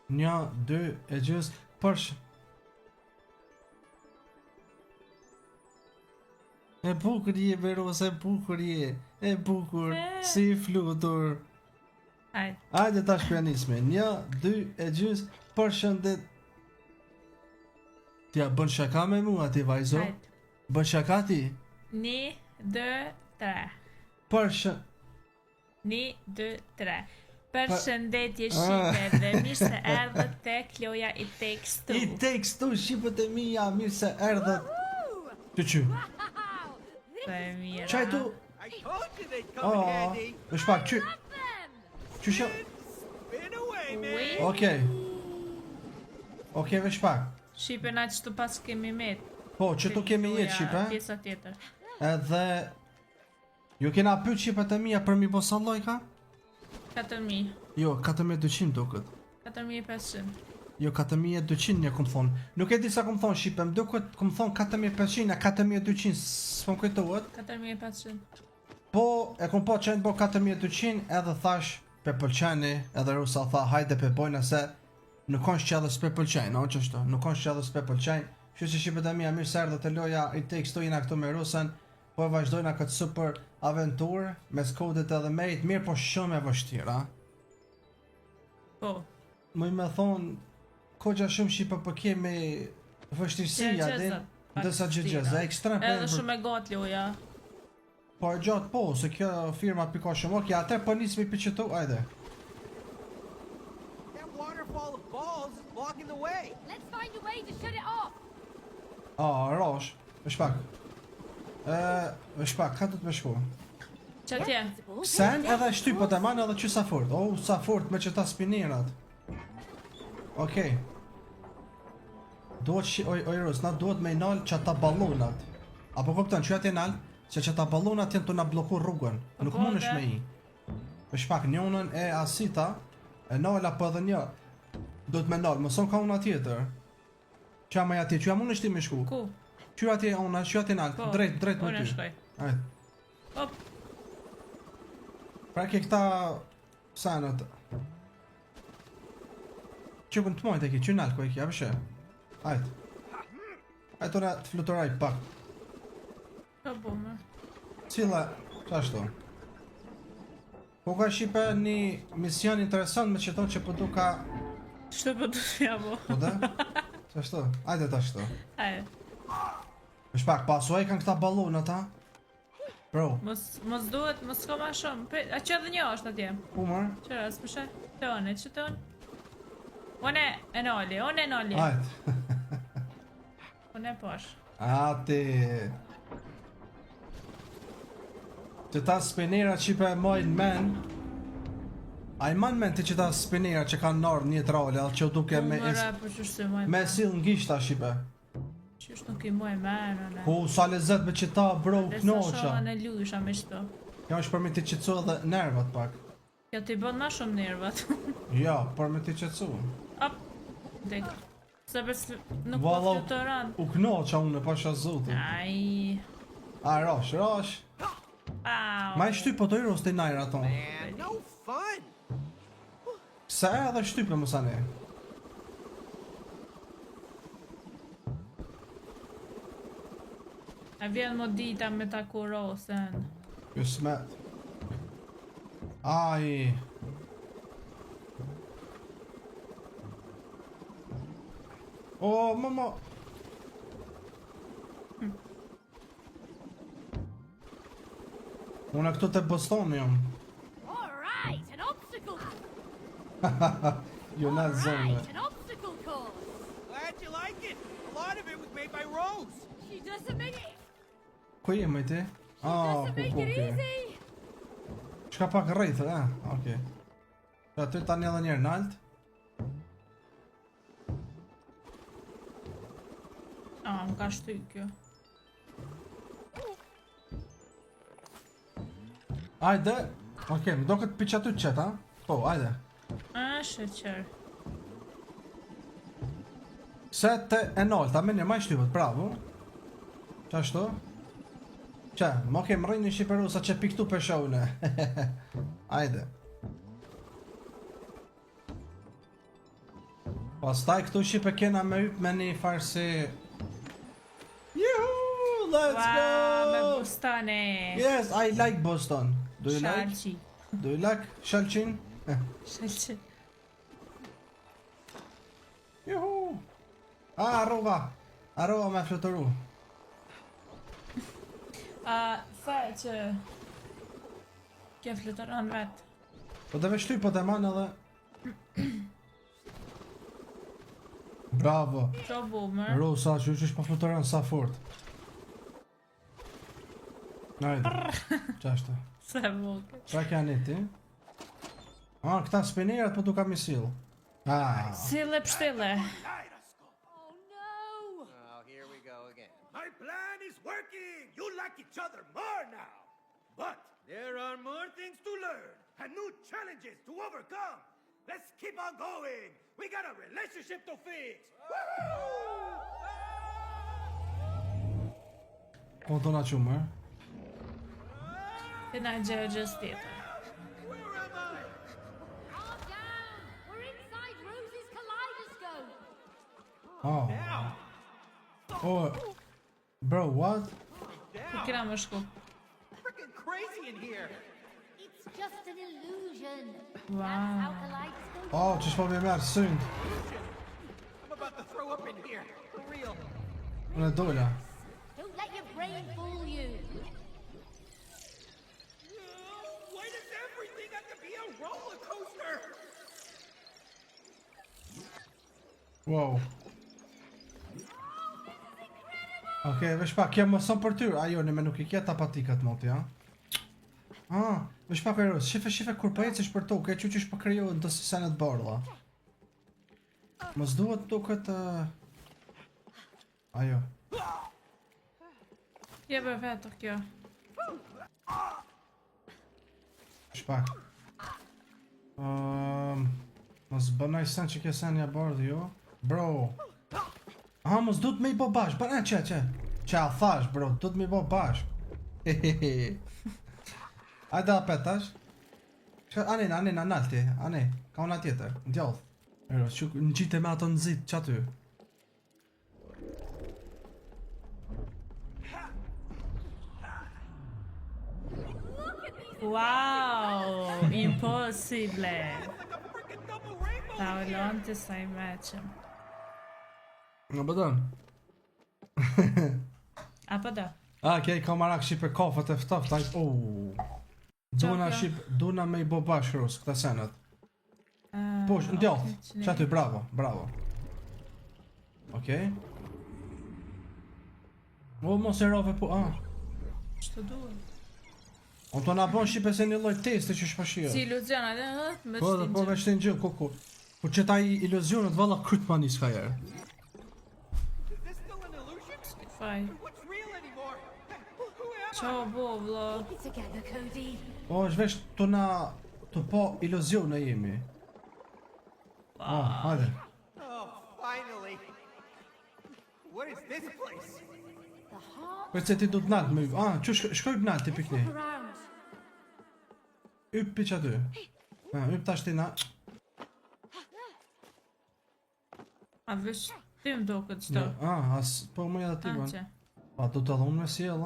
Një, dy, e gjys, përsh. E bukur je, Verosa, e bukur je. E bukur, si flutur. Hajde tash pianisme. Një, dy, e gjys, përshëndet. Tja, bën shaka me mua ti, vajzo? Bën shaka ti? 1, 2, 3. 1, 2, 3. Përshëndetje Shqipe dhe mirë se erdhët tek loja I Takes Two. I Takes Two, Shqipët e mija, mirë se erdhët. Që? Qaj tu? Vesh pak, që? Që shë? Okej, vesh pak. Shqipe na që tu pas kemi met. Po, që tu kemi jetë Shqipe? Pjesa tjetër. Edhe... Ju kena pyt Shqipët e mija për mi bo salloj ka? 4.000. Jo, 4.200 duket. 4.500. Jo, 4.200 një këmë thonë. Nuk e di sa këmë thonë Shqipe, më duket këmë thonë 4.500 a 4.200, s'pëm kujtohet. 4.500. Po, e këmë po qenë bo 4.200 edhe thash pe pëlqeni, edhe Rusa tha hajde pe bojna se nuk konë shqedhe s'pe pëlqeni, no qështu, nuk konë shqedhe s'pe pëlqeni. Që që Shqipët e mija mirë sërë dhe të loja I Takes Two jena këtu me Rusën, po e vazhdojna këtë super aventurë, me skodet edhe mejt, mirë po shumë e vështira. Po. Më I me thonë, kogja shumë Shqipe po kemi vështirësia din, ndësa gjëgjëza, ekstrem për... Edhe shumë e gatë loja. Po e gjatë po, se kjo firma pika shumë, okej, atër po nismi për qëtu, ajde. Rosh, me shpak. Me shpak, ka të të me shku? Qa tje? Sen edhe shtypët e manë edhe që sa fort. Sa fort me që ta spinirat. Okej. Duhet që, oj Rus, na duhet me I nalë që ta balonat. Apo këpëtën, që atë I nalë, që ta balonat jenë të na bloku rrugën. Nuk mund është me I. Me shpak, njënën e asita, e nalë apo edhe një. Duhet me nalë, mëson ka una tjetër. Qa me ati, që mund është ti me shku? Ku? Që ati una, që ati nalë, drejt me ty. Unë e shkoj. Ajde. Hop. Pra ke këta sanët. Që kënë të mojt e ki, që nalë ku e ki, a bëshe? Ajde. Ajde të të fluturaj pak. Ka bume. Cila, qa shto? Po ka Shqipe një mision interesant me që tonë që përdu ka... Shto përdu shja bo. Po dhe? Qa shto? Ajde ta shto. Ajde. Me shpak, pasu e kanë këta balonat, ha? Bro. Mos duhet, mos ka ma shumë. A që edhe një është atje? Ku mërë? Qëra, s'pëshe? Tëne, që tënë? One e noli, one e noli. Ajde. One e posh. Ati. Që ta spinera që pe mojnë men. A I man men të që ta spinera që kanë nërë një trale, që duke me... Me sil në gishta Shqipe. Qysh nuk I moj men, one. Ku sa lezet me që ta bro knoqa. Dhe sa shoha në lusha me shto. Kjo është për me ti qëtësu edhe nervat pak. Kjo t'i bën ma shumë nervat. Ja, për me ti qëtësu. Op, dek. Se bes nuk po fluturan. U knoqa unë e pasha zotin. Ai. A, rosh. Ma I shtyp po të Iros të I najra tonë. Kësa e edhe shtype mësane. A vjen më dita me ta kurosen. Jo smet. Ai. O, mama. Unë këtu të Bostoni jam. Jo në zonë. Ku jemi ti? Ku. Shka pak rejtë, okej. Që aty tani edhe njerë nalt. Më ka shty kjo. Ajde. Okej, më do këtë piqa ty qëta. Po, ajde. Shëqër. Se të enolë, ta menje ma I shtypët, bravo. Qa shto? Qa, më kemë rëjnë një Shqiperu sa që piktu për shone. Ajde. Pastaj këtu shipe kena me hyp me një farsi. Juhu, let's Me go! bustane. Yes, I like Boston. Do you like? Shalqi. Do you like Shalqin? Shalqi. Juhu! Arrova me fluturu. Tha që kjo fluturon vet. Po të veshty, po të man edhe. Bravo. Qa boomer. Ro, sa që është po fluturon sa fort. Najde. Qashtu. Se vogël. Qa kja një ti? Këta spinerat po tu ka misil. Sille pështille. Oh no! Oh, here we go again. My plan is working! You like each other more now! But there are more things to learn and new challenges to overcome! Let's keep on going! We got a relationship to fix! Konto na qumë, Ti na gjëgjës tjetër. Where am I? Calm down! We're inside Rose's kaleidoscope! Oh, bro, what? Ku kena më shku? Freaking crazy in here. It's just an illusion! That's Wow. how kaleidoscopes Që shpo me merë synd. I'm about to throw up in here. For real. Unë e dola. Don't let your brain fool you! Why does everything have to be a roller coaster? Wow. Okej, vesh pak, kjo më son për ty. Ajo, në me nuk I kje tapatikat moti, ha? Vesh pak e rës, shife kur po ecësh për tokë, e që që shpo kryo në të senet bardha. Mos duhet duket... Ajo. Jebe vetë kjo. Vesh pak. Mos bënaj sen që kjo senja bardhë, jo? Bro. Mos du të me I bo bashk, bërë që a thash, bro, du të me I bo bashk. Hehehe. Ajde a petash. Ane, nalti, ane, ka una tjetër, në djallë. Ero, që në gjitë me ato në zitë, që aty? Wow, impossible. Freaking double rainbow! Ta ullon të sa I meqëm. Në bëdën. Apo do? Okej, kamarak shipe kafët e ftoft, ajt, Duna kjo? duna me I bo bashk rus, këta senet. Po, në djallë, që aty, bravo. Okej. Mos e rove po, Ç'të duhet? On të na bon shipe se një lloj testi që shpashio. Si iluzion, me Po, po, me shtin gjë, ku. Kur që ta I iluzionet, valla kryt ma një s'ka jerë. Is this still an illusion? Faj. What's real anymore? Who am I? Qa bo, vlo? Keep it together, Cody! Është vesh të na të po iluzione jemi. Hajde. Oh, finally. What is this place? The heart Për se ti du t'nalt me yp. Që shkoj t'nalt ti pikni. around! Yp piq aty. Yp tash ti na. A vesh ti më do këtë qdo? As po më edhe ti ban. Që? Pa du të edhe unë me sjell,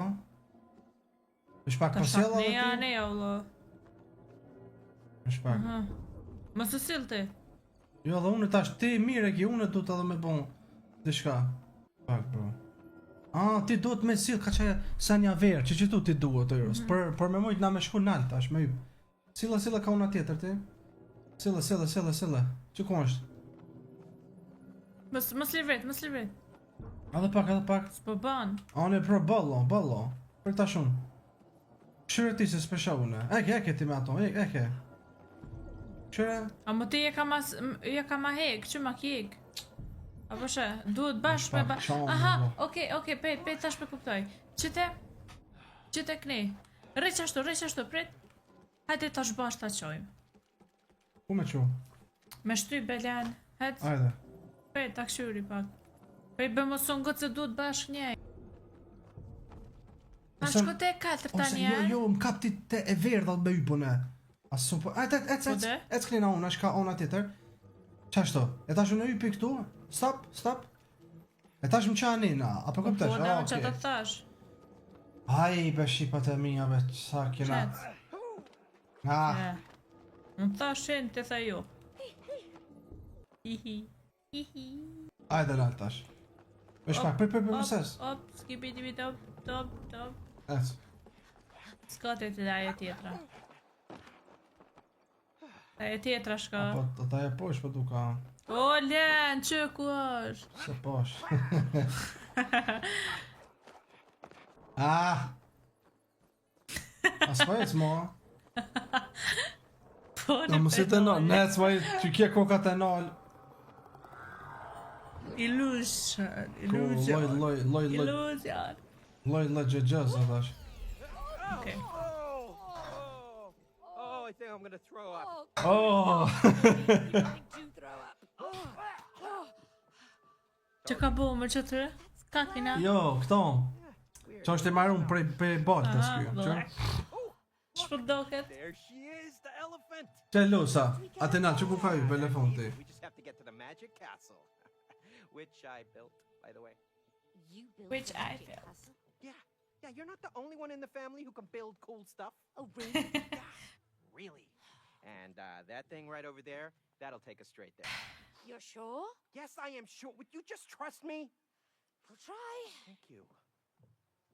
Vesh pak Ta po sjell shak ne edhe ja ti. ne ja, vlo. Vesh pak. Mos të sill ti. Jo edhe unë tash ti mirë e ki, unë du të edhe me bon diçka. Pak bro. Ti duhet me sill ka çaj sanja verë, që tu ti duhet të Eros. Për me mujt na me shku nalt tash me yp. Silla ka una tjetër ti. Silla. Që ku është? Mos livret. Edhe pak. S'po ban. Anë pro ballo. Për ta shumë. Këshyre ti se s'pesha une. Eke ti me ato, eke. Këshyre? A më ti je ka ma hek, që ma kjek? Apo shë, duhet bashkë me Shpak, shaun, Aha, valla. okej, pejt tash me kuptoj. Qëte kni. Rrej qashtu, prit. Hajde tash bashkë ta qojmë. Ku me qu? Me shty belen, hajde, Ajde. pejt ta këshyri pak. Pejt be mos unë gëtë se duhet bashkë njej. A Ose- shko te e katër ta Ose njerë? jo, më kap ti te e verdha me ypune. Asun po. Ec de? këni na unë, është ka ona tjetër. Qashtu? E tash në hypi këtu? Stop, stop. E tash më qanina, apo Po, këptesh? da, që të thash. Aj, be shipat e mija, be, sa kena... Qet. Ah, Më thash shenë të tha jo. Hihi. Hihi. ajde lart tash. Vesh pak, për mëses. Op, skibidi bit, top. Ec. S'ka të të daje tjetra. Daje tjetra shka. Apo, ta e posh, po duka... O, len, që ku është? Se posh. Ah! As po ec mo. Po, Në mësit e nol, ne ec vaj, që kje kokat e nol. Illusion. Loj, gjëgjë, zë dash. Okej. Oh, I think I'm gonna throw up. Oh! Do throw up. Që ka bo më që të? Ka kina? Jo, këto. Që është e marrë prej baltës kjo. Shpo doket? There she is, the elephant. Që lusa, Athena, që ku ka ju telefon ti? We just have to get to the magic castle, which I built, by the way. You built Which a I magic built. castle? Yeah, you're not the only one in the family who can build cool stuff. Oh, really? Really. And that thing right over there, that'll take us straight there. You're sure? Yes, I am sure. Would you just trust me? We'll try. Thank you.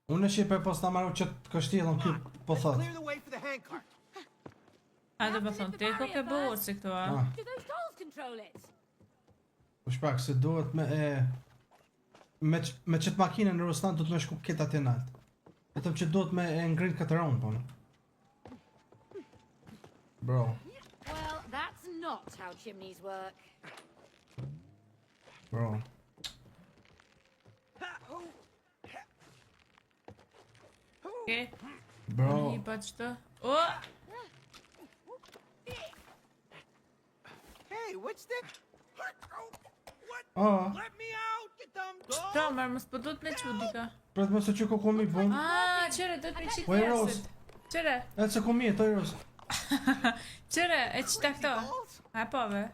Unë e shipe pos ta marru që të kështjelën kjo po Let's thot. clear the way for the handcart. Hajde po thonë, te ko ke borë si këto, a? Ah, Do those dolls control it? u shpak se duhet me e... Me qëtë makinën në Ruslan duhet me shku këtë atje nalt. Vetëm që duhet me e ngrin këtë round, po në. Bro. Well, that's not how chimneys work. Bro. Okej, Bro. i pa qëto. O! Hey, what's that? What? Ah, Let me out, you dumb dog! Ta, marë më s'po do të me qudi ka. pret më se që ku komi po. Qere, do të me qitë Po e Rose. njerësit. Qere, E se komi e to i Rose. qere, e qita këto. A po, ve?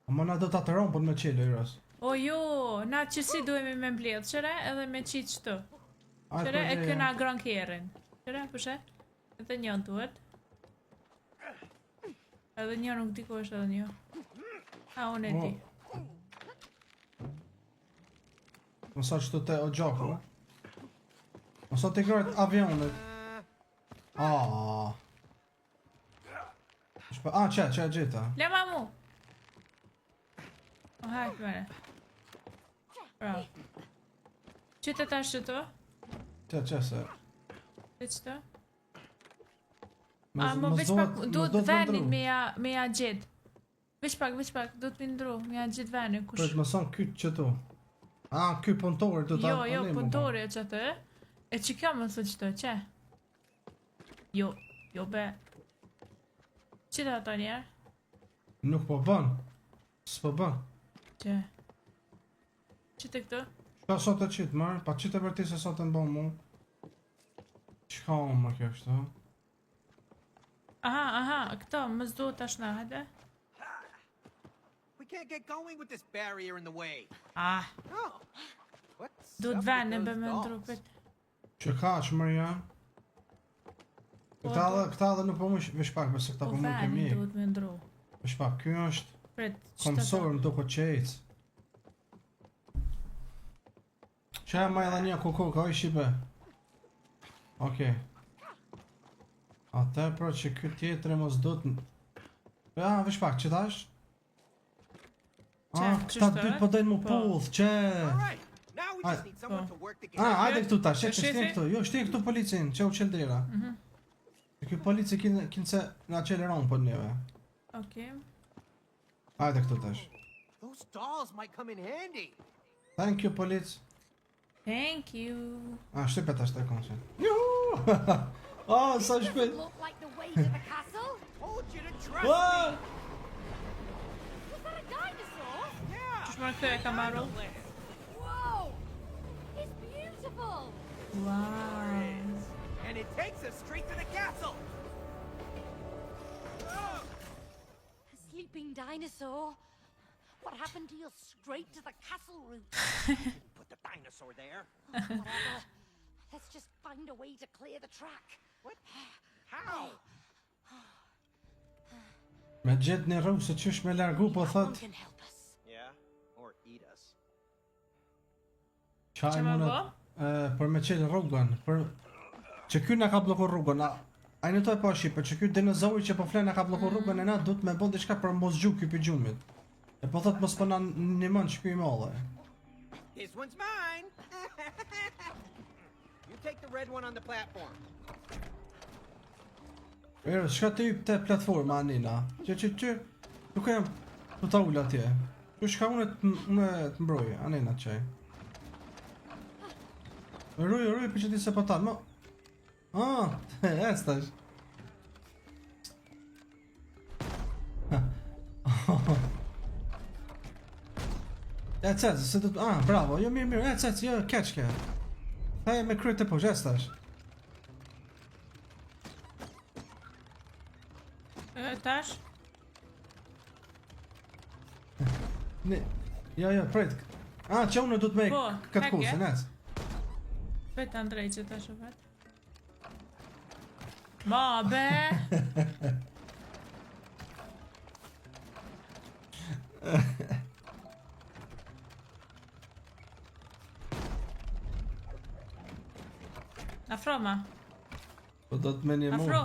A më na do ta të ronë po me qelë i Rose. O jo, na që si duhemi me mbledh, qere, edhe me qitë qëto. Aj, Qere, po e dhe- këna grankerin. Qere, përshe? Edhe një duhet. Edhe një nuk di ku është edhe një. A, unë e di. Më sa që të te o gjaku. Më sa të kërët avionet. Ah. Që gjitha. Le mamu! O hajt mene. Bravo. Qyte tash qëto? Që se. Dhe qëto? A, më veç pak, duhet venin me ja gjithë. Veç pak, duhet me ndru, me ja gjithë venin, kush... Pret më son kyt që tu. Ah, ky punëtor do ta. Jo, punëtori e qëtë, e që kjo më thë qëto, që? Jo be. Qita ato njerë? Nuk po bën. S'po bën. Që? Qite këto? Ka sot e qitë mërë, pa qitë e vërti se sot e mbo mu. Qka unë më kjo kështu? Aha, këto, më zdo tash na, hajde? We can't get going with this barrier in the way. Ah, Oh. What's duhet up with venin those be me dolls? ndru, pet. Që ka që mërë janë? Këta dhe nuk po më vesh pak, bëse këta Po po më venin kemi. duhet me ndru. Vesh pak, kjo është Pret, komësor më duko që ecë. Që e ma edhe një kuku, ka i shibe. Okej. Ate pra që kjo tjetër e mos do të... Ja, vesh pak, që tash? Ah, këta dy po dojnë mu puth, që... All right. Now we just Alright. need someone to work the Ah, game. hajde këtu tash, E që shtin shifi? këtu. Jo, shtin këtu policin, që u qeldera. Kjo polici kinë se nga qeleron po neve. Okej. Hajde këtu tash. Those dolls might come in handy. Thank you, polic. Thank you. Ah, shtipe tash të konse. Juhu! Ah, sa shpet. Look like the way to the castle. Told you to trust Ah! me. Was that a dinosaur? Yeah. Qësh më këtë e ka marru? Whoa! It's beautiful. Wow. And it takes us straight to the castle. A sleeping dinosaur. What happened to your straight to the castle route? Put the dinosaur there. Whatever. Let's just find a way to clear the track. What? How? Me gjetë një rrugë se qysh me largu po One thot can help us. Yeah, or eat us. qaj Që më mundet bo? për me qenë rrugën për që ky na ka bllokuar rrugën a në toj po shqipe që ky dinozauri që po flen na ka bllokuar rrugën e na duhet me bën diçka për mos gjuk ky gjumit e po thot mos po na nimon që ky i molle This one's mine. You take the red one on the platform. Erë, shka të yp të platforma anina që nuk e jam të ta ullë atje që shka unë të mbroj anina të qaj Ruj për që ti se patan mo e stash E cec, se të bravo, jo mirë, e cec, jo catch ke Ta e me kryt të posh, e stash Tash? Jo, prit. Që unë du të me Po, këtë heke. kusë, nes. Pet Andrej që tash o vet. Ma be! Afro ma, Po do të meni mu. afro!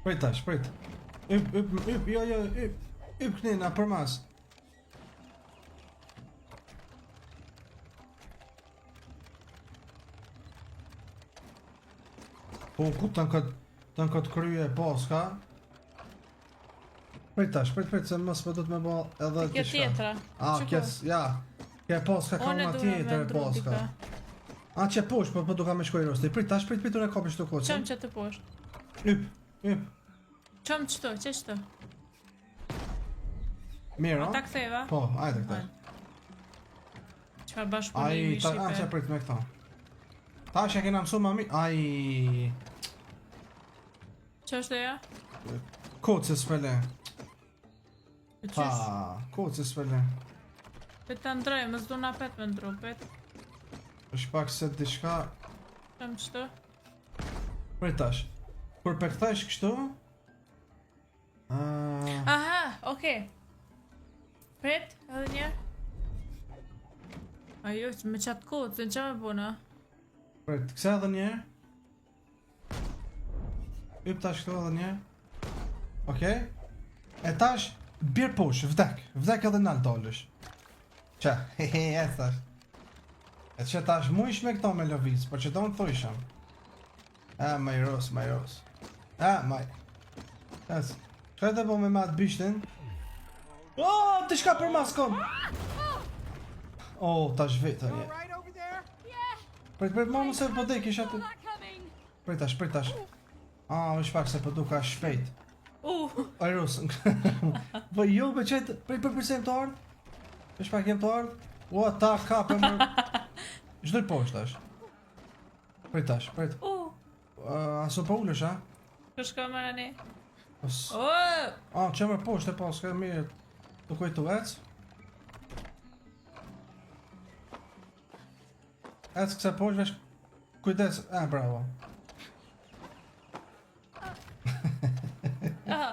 Prit tash, prit. Yp, jo, yp. Yp knina për mas. Po, ku të në këtë kryje poska? Prit tash, prit, se mos po do të me bo edhe Kjo t'i tjetra. kes, ja. Kje poska ka One una duhet tjetër e vendru poska. dika. Që posh, po duka me shkoj rosti. Prit tash, prit, unë e kapi shtu kocën. Qëm që të poshtë. Yp. Qëm qëto, që qëto? Mirë, Ta ktheva? Po, ajde këta. Qa bashkëpunimi Që shqipe. prit me këta. Tash e kena mësu ma mi... Që është e ja? Kocë s'pele. E qysh? Kocë s'pele. Pet Andrej, më zdo na pet me ndru, pet. është pak se diçka... Qëm qëto? Prit tash. Kur pe këtash kështu... Aha, okej. Pret, edhe një. Ajo, me qatë kodë, se në që me bona? Prit, këse edhe një. Yp tash këtu edhe një. Okej. E tash, birë posh, vdek. Vdek edhe nalë dollësh. Qa, e tash. E që tash mu ish me këto me loviz, por që do në thujshëm. Maj ros. Maj. Es. Që edhe po me matë bishtin? Ti shka për maskon! Tash vetë, All një. right over there? Yeah. Prit, ma mu se po dek, isha Saw të... that coming. Prit tash. Është pak se po duka shpejt. Ajros. Po jo, be qëtë, prit përse jem të ardhë? Është pak jem të ardhë? Ta ka për më... Gjdoj poshtë tash. Prit tash. Aso po ullësh, a? Këshka më rani. Os... O! Që më poshtë e pas, ka mirë të kujtu ec. Ec këse poshtë, vesh kujdes, bravo. Aha.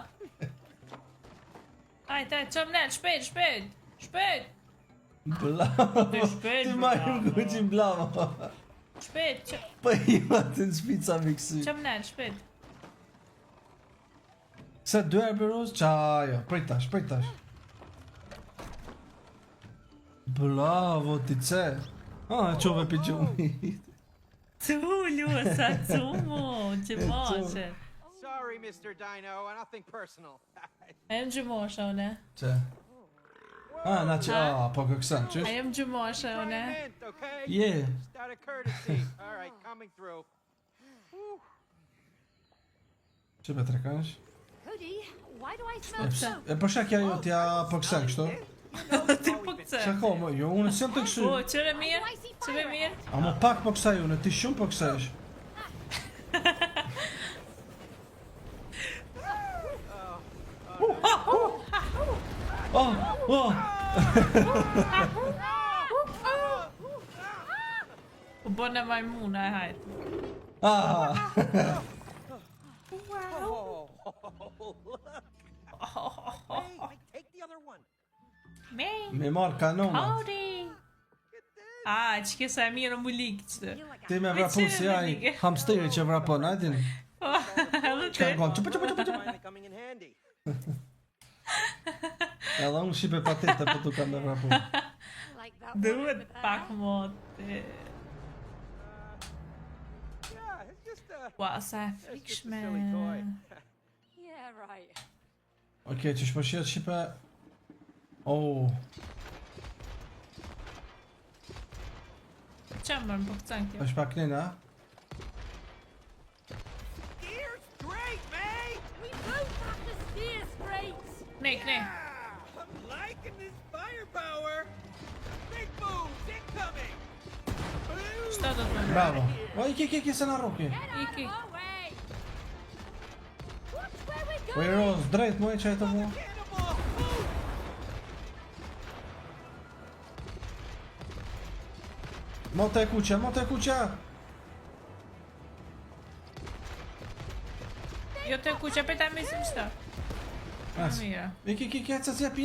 Ajde, qëm nel, shpejt. Blavo. Ti shpejt, Ti ma ju bravo. kujqin blavo. Shpejt, Po ima të në shpica mi kësi. qëm nel, shpejt. Se dy e bërus, jo, prit tash. Bravo, ti ce. E qove pi gjumi. Lusa, që moshe. Sorry, Mr. Dino, nothing personal. A jem gjumosha, une. Ce. Na që, po këkësan, A qysh? jem gjumosha, une. Hint, okay? Yeah. Just out of courtesy. All right, coming through. Që pe trekansh? Cody, why do I smell soap? E për shakja jo t'ja po kësan kështu? Ti po këse. Qa ka më, jo, unë s'jam të kështu. O, qëre mirë, A më pak po kësaj unë, ti shumë po kësajsh. Oh, oh. U bënë majmuna e hajt. Ah. Hey, take the other one. Me, Me marr kanonat. howdy. Që kësa e mirë mu likë qëtë. Ti me vrapun si ai hamsteri që vrapon, a din? Edhe Çka te. ngon? Çup. Finally coming in handy. Edhe unë shipe patete për tu kam me vrapun. Like that one Duhet over there. pak mote. Yeah, it's just Ua, sa e it's just a frikshme. silly toy. Yeah, right. Okej, që shpëshjet shipe... Oh, Qa mërë më përkëcan kjo? është pak nina. Gear's great, mate! We both have to steer straight. Knej. I'm liking this firepower. Big booms incoming. Qëta do të më? Bravo. O, iki se na roki. Get out of Iki. our way. Watch where we're Po i going. roz, drejt mu e që e të mua. Cannibal! Move! Mote e kuqe. Jo të kuqa pe ta mesim qëta. As. Mira. Iki, ecës, jepi.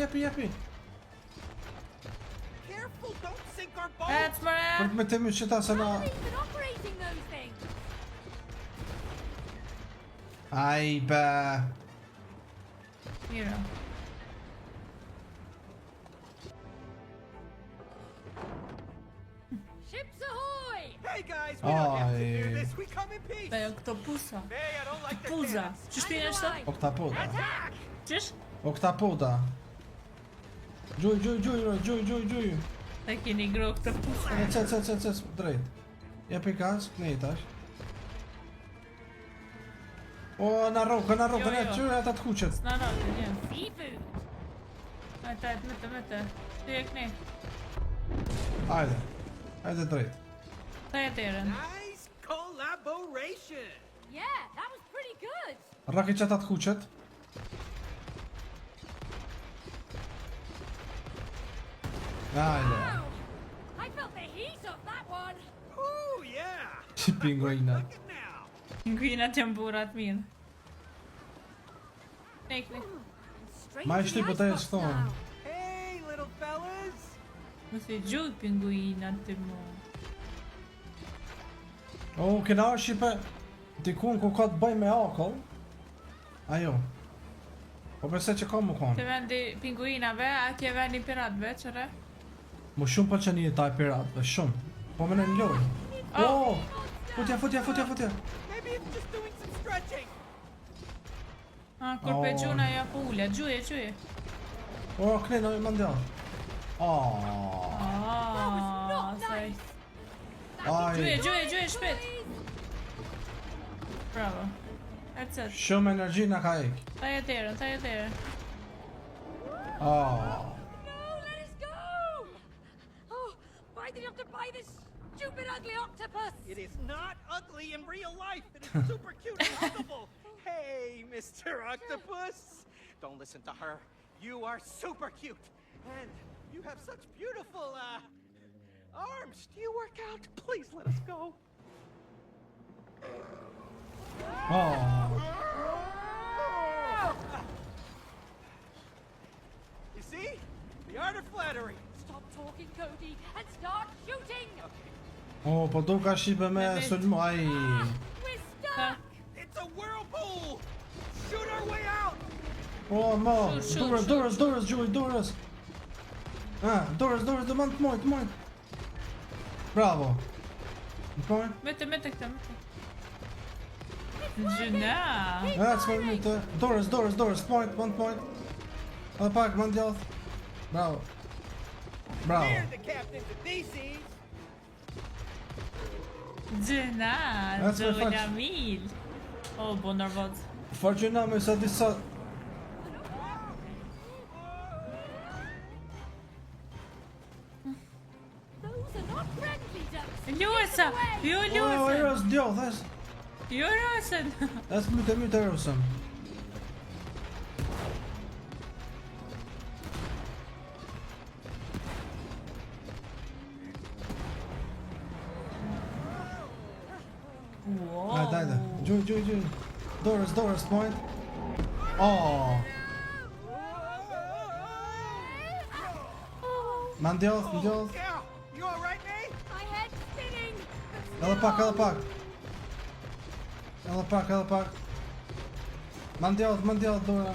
Careful, don't sink our boat! Ec mëre. Për me temi qëta se na... How have they been operating those things? Aj, be... Mira. Ships ahoy! Hey guys, we don't have to hear Ai. this. We come in peace. Dhe jo këto pusa. Hey, I don't like their Puza. cannons. Qështë t'jene shto? Oktapoda. Attack! Qështë? Oktapoda. Gjuj. Dhe keni gro këtë pusa. Ec, drejt. Jepi kas, kënej tash. O, na roka, Jo. ne qyre ata të kuqet. S'na rate, një. Seafood. Ajta, mete. Ty e knej. Hajde drejt. Ta e teren. Nice collaboration. Yeah, that was pretty good. Raki që ata të kuqet. Hajde. Wow. I felt the heat of that one. Ooh, yeah. Si pinguina. Look at now. Pinguinat janë burat mirë. Knej. Straight Ma to ishte the po ta e icebox shton. now. Hey, little fellas. Më si gjuj pinguinat të mu. O, kena është shipe dikun ku ka të bëj me akull. Ajo. Po përse që ka mu Të konë. vendi pinguinave, a kje vendi piratve, qëre? Mu shumë për që një taj piratve, shumë. Po më në një lojë. O, futja. Maybe it's just doing some stretching. Kur pe Oh. gjuna ja po ule, gjuje. O, këne në i mandja. Not Saj. nice. Aj, Gjuje, shpet. Bravo. Ecet, shumë energji në ka ik. ta jetërën. No, let us go. Oh, why did you have to buy this stupid, ugly octopus? It is not ugly in real life. It is super cute and huggable. Hey, Mr. Octopus. Don't listen to her. You are super cute. And you have such beautiful, arms. Do you work out? Please let us go. You see? The art of flattery. Stop talking, Cody, and start shooting. O, po do ka shipe me sulmu, aj. We're stuck. It's a whirlpool. Shoot our way out. O, mo, Shoot. Doris, gjuj, Doris. Doris, do mund të mojt. Bravo. Në pojnë? Mete këta. Gjuna. S'ma minute. Doris, të mojt. Edhe pak, mund djath. Bravo. We're the captains of these seas. Gjuna, That's my gjuna fact. mil. O, bo nervoz. Forgjuna me sa disa... Those are not friendly ducks. Ljuesa, jo O, ljuesa. Eros, djath, Jo rosen. myte Erosën. Wow. Hajde. Gjuj. Dorës, point. Oh. Ma ndjoth. Yeah, you all right, mate? My head's spinning. Edhe pak. Ma ndjoth, Dora.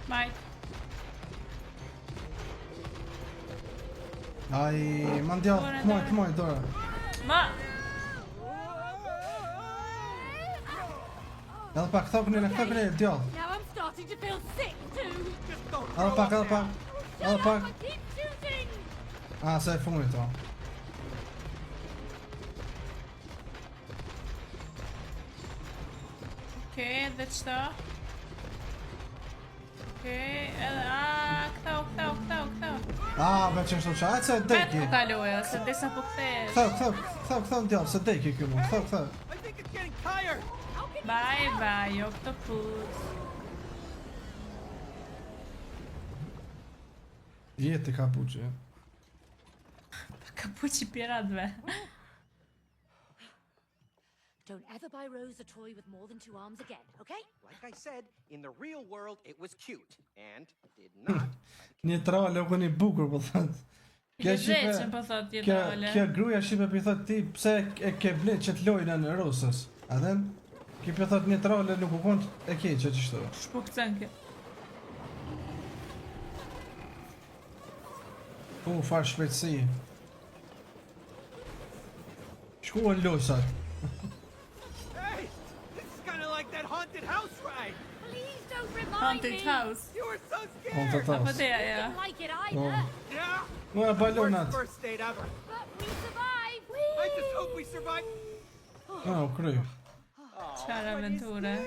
Mike. Ai, ma ndjoth, point, Dora. Ma. Edhe pak, këto këne, djoth. Now I'm starting to feel sick too. Just don't Edhe pak. I keep shooting. Se e fundit to. Okej, dhe qëta? Okej, edhe... këta. Veç është qa, se Vetë deki. po kaloja, se desa po kthesh. Këto ndjoth, se deki kjo mu. Këto. I think it's getting tired. Bye, octopus. Jeti kapuqe. Kapuqi piratëve. Don't ever buy Rose a toy with more than 2 arms again, okay? Like I said, in the real world, it was cute and did not. Një trale u këni bukur, po thot. Lezeqen po thot tjetra ole. Kjo gruja shipe për thot ti, pse e ke blet që t'lojnë në Rusës. A den? Ki për thot një trale nuk u kont e keqe që shto. Shpukcen kjo. Farë shpejtësi. Shkuan lojsat. Hey, this is kind of like that haunted house ride. Please don't remind Haunted me. house. You were so scared. Haunted house. Apo teja, ja. Didn't like it either. Yeah. Nga balonat. Worst first date ever. But we survived. I just hope we survive. U kry. Çfarë aventure.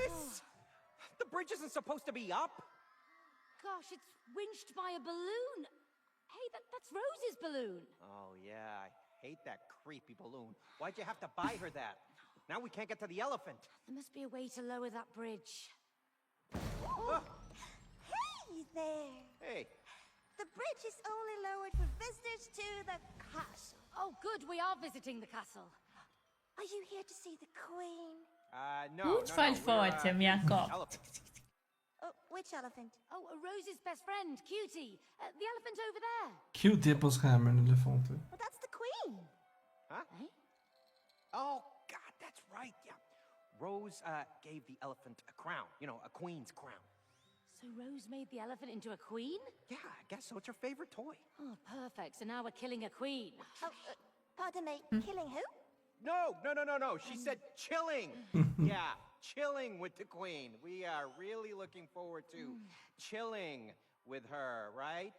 The bridge isn't supposed to be up. Gosh, it's winched by a balloon. Hey, that's Rose's balloon. Oh, yeah, I hate that creepy balloon. Why'd you have to buy her that? Now we can't get to the elephant. There must be a way to lower that bridge. Hey there! Hey, The bridge is only lowered for visitors to the castle. Oh, good, we are visiting the castle. Are you here to see the queen? no, Unë falë foqe, mja kop. elephant. Oh, which elephant? Oh, Rose's best friend, Cutie. The elephant over there. Cute e po s'ka emër në elefanti. Well, that's the queen. Huh? Eh? Oh, God, that's right, yeah. Rose gave the elephant a crown. You know, a queen's crown. So Rose made the elephant into a queen? Yeah, I guess so. It's her favorite toy. Oh, perfect. So now we're killing a queen. Oh, pardon me, killing who? No. She said chilling. Yeah, chilling with the queen. We are really looking forward to chilling with her, right?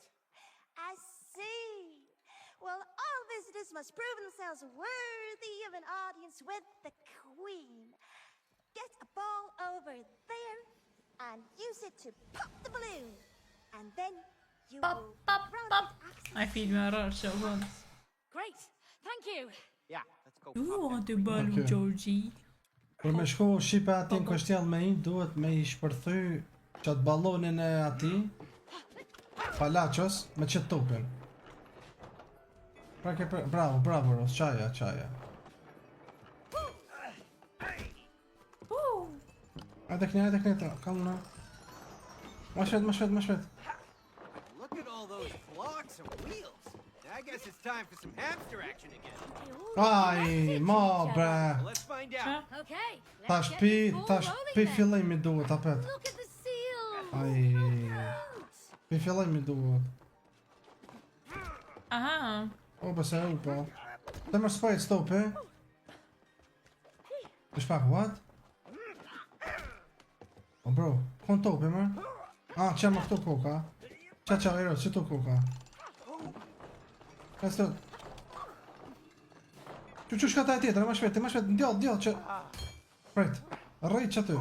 I see. Well, all visitors must prove themselves worthy of an audience with the queen. Get a ball over there and use it to pop the balloon. And then you will grant access. Ai filmi horror që vënd. Great. Thank you. Yeah, let's go. Të balu Okay. Georgie. Për me shku shipe ati në kështjell me i, duhet me i shpërthy qatë balonin e ati palachos me qëtë tupin. Bravo, Ros, qaja. Hajde këne, kalma. Ma shvet. Look at all those blocks and wheels. I guess it's time for some hamster action again. Aj, ma bre. Let's find out. Okay. Tash Let's pi, get this ball rolling then. fillimi duhet apet. Look at the seal. Aj, pi fillimi duhet. Aha. O, bëse e upa. Të mërë spajt stopi. Ish pak, what? O bro, kon topi mërë? Që më këtu koka? Qa, Ero, që tu koka? Ka së të... Që shka ta e tjetër, ma shvet, ndjall, që... Pret, rrejt që ty.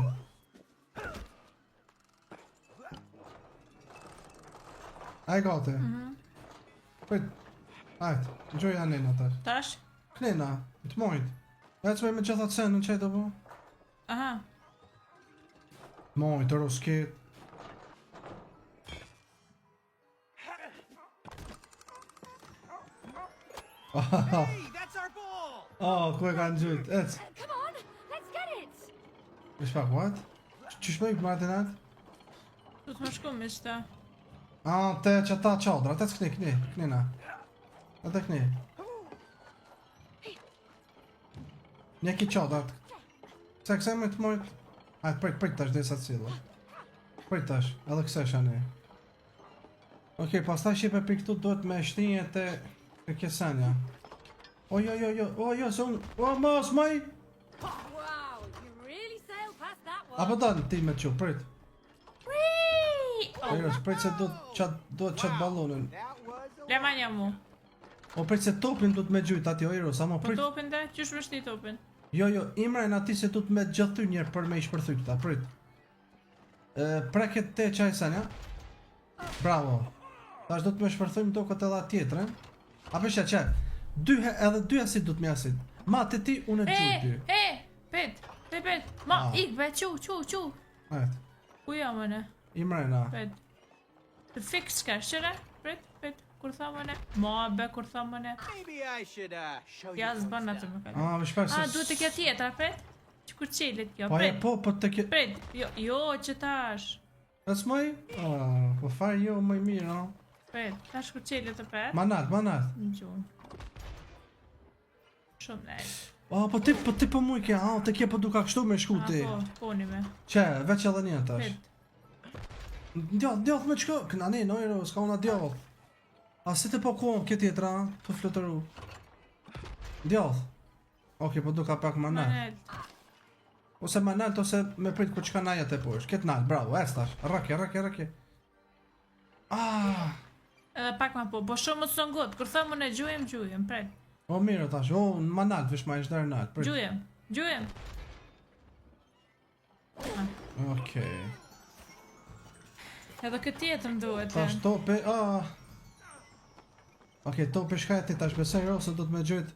A e gati? Pret, ajt, gjoj anena tash. Tash? Knena, të mojt. E të me gjithat sen në qëjtë po? Aha. Mojt, rosket. Hey, that's our ball. Oh, ku e kanë gjujt, ec. Come on, let's get it. Vesh pak, what? Qysh me yuk Martinat? Du të më shku me qëta. Te që ta qadra, te knina. Ate kni. Një ki qadrat. Se këse me të mojt. Ajt, prit tash dhe sa të cilë. Prit tash, edhe këse shani. Okej, pas ta shipe për këtu duhet me shtinje të kjesenja. Jo, se unë... O, mos, maj! Wow, you really sailed past that one. Apo dalë ti me që, prit. Whee! Eros, prit se duhet qatë balonin. That was a Lemanja mu. O, prit se topin duhet me gjujt ati, o Eros, ama Po prit. topin dhe, qysh vështi topin? Jo, imrajnë ati se duhet me gjathy njerë për me i shpërthy këta, prit. Preket te qaj sen, ja? Bravo. Tash duhet me shpërthy më do këtë edhe tjetërën. Apo shë që, edhe dy asit duhet me asit. Ma të ti, unë e gjujt ty. Pet. Ma, Ah. ik, be, qu. Ajt, Ku jam mëne? imrajna. Pet. Të fix ka, shqere? Pet, kur tha mëne? Ma, be, kur tha mëne? Maybe I should show you Ja, some zban atë stuff. më ka. Vëshpak se... Duhet të kjo tjetra, pet? Që kur qelit kjo, Po, pet. po të ke... Pet, jo, që tash. Ës moj? Po farë jo, mëj mirë, no? Pet, tash kur qelit të pet? Manat. Në gjunë. Shumë lejt. Po ti po muj ke, të ke po duka kështu me shku ti. Po, një me. Që, veç edhe një tash. Pet. Djoth me qko, këna ne, nojro, s'ka una djoth. A si të po kuon këtë tjetra, të flutëru. Djoth. Oke, po duka pak manat. Manet. Ose manat, ose me prit ku qka naja të posh. Këtë nalt, bravo, tash. Rake. Edhe pak ma po shumë më të songot. Kur thëmë në gjujem, pret. O mirë tash, në manat, vish ma ishtë dërë nalt. Gjujem. Okej. Edhe këtë tjetër më duhet. Tash topi, Okej, topi shkajti, tash besoj ro se do të me gjujt.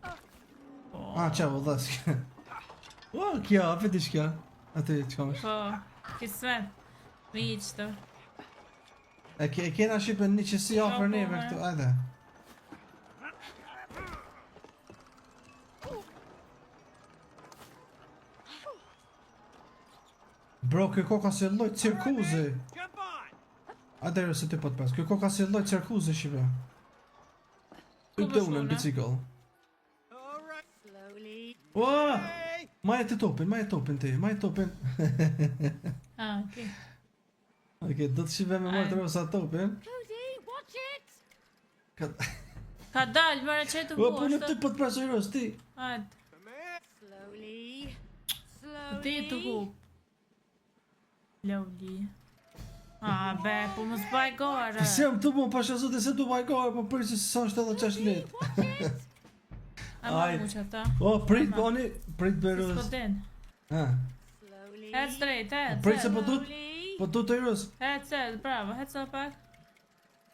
Që u dhes. Kjo, apet ish kjo. Ati, që kam është. Po, kismet. Mi i qëto. E kena shqipen një qësi ofër neve këtu, ajde. Bro, kjo koka si lloj cirkuzi. Jump on! Adere se ti po të pas, kjo koka si lloj cirkuzi shqipe. Ku Ujtë unë në shkone? bicikl. All right. Slowly. Ua! Hey! Ma e topin ti. Okej. Okej, do të shive me mërë të rosa topin. Cody, watch it. Ka dalë, mëre që e të Po në buashtë. ty po të presoj ros, ti. Ajde, Come here. Slowly. ti të Slowly. ku. Loli. Be, po më zbaj gore. Si jam të bon, pasha zote se du bajgore, po përri se sa është edhe qash let. A më Ajde. mu që ta. O, prit, prit berus. Spodin. Slowly. Hec drejt, Prit se po du Slowly. po du të irus. Hec, bravo, hec edhe pak.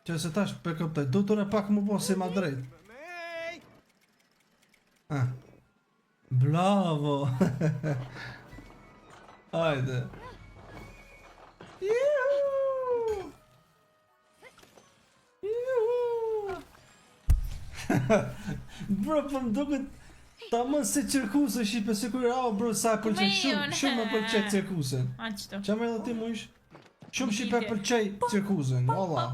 Që se tash për këptaj, du të në pak mu po si ma drejt. Hey! Bravo. Ajde. Juhu! Bro, po më duket ta më si cirkusë shqipe, si kur bro, sa e pëlqen shumë më pëlqej cirkusën. A qëto. Qa me edhe ti mu ish? Shumë shqipe pëlqej cirkusën, valla.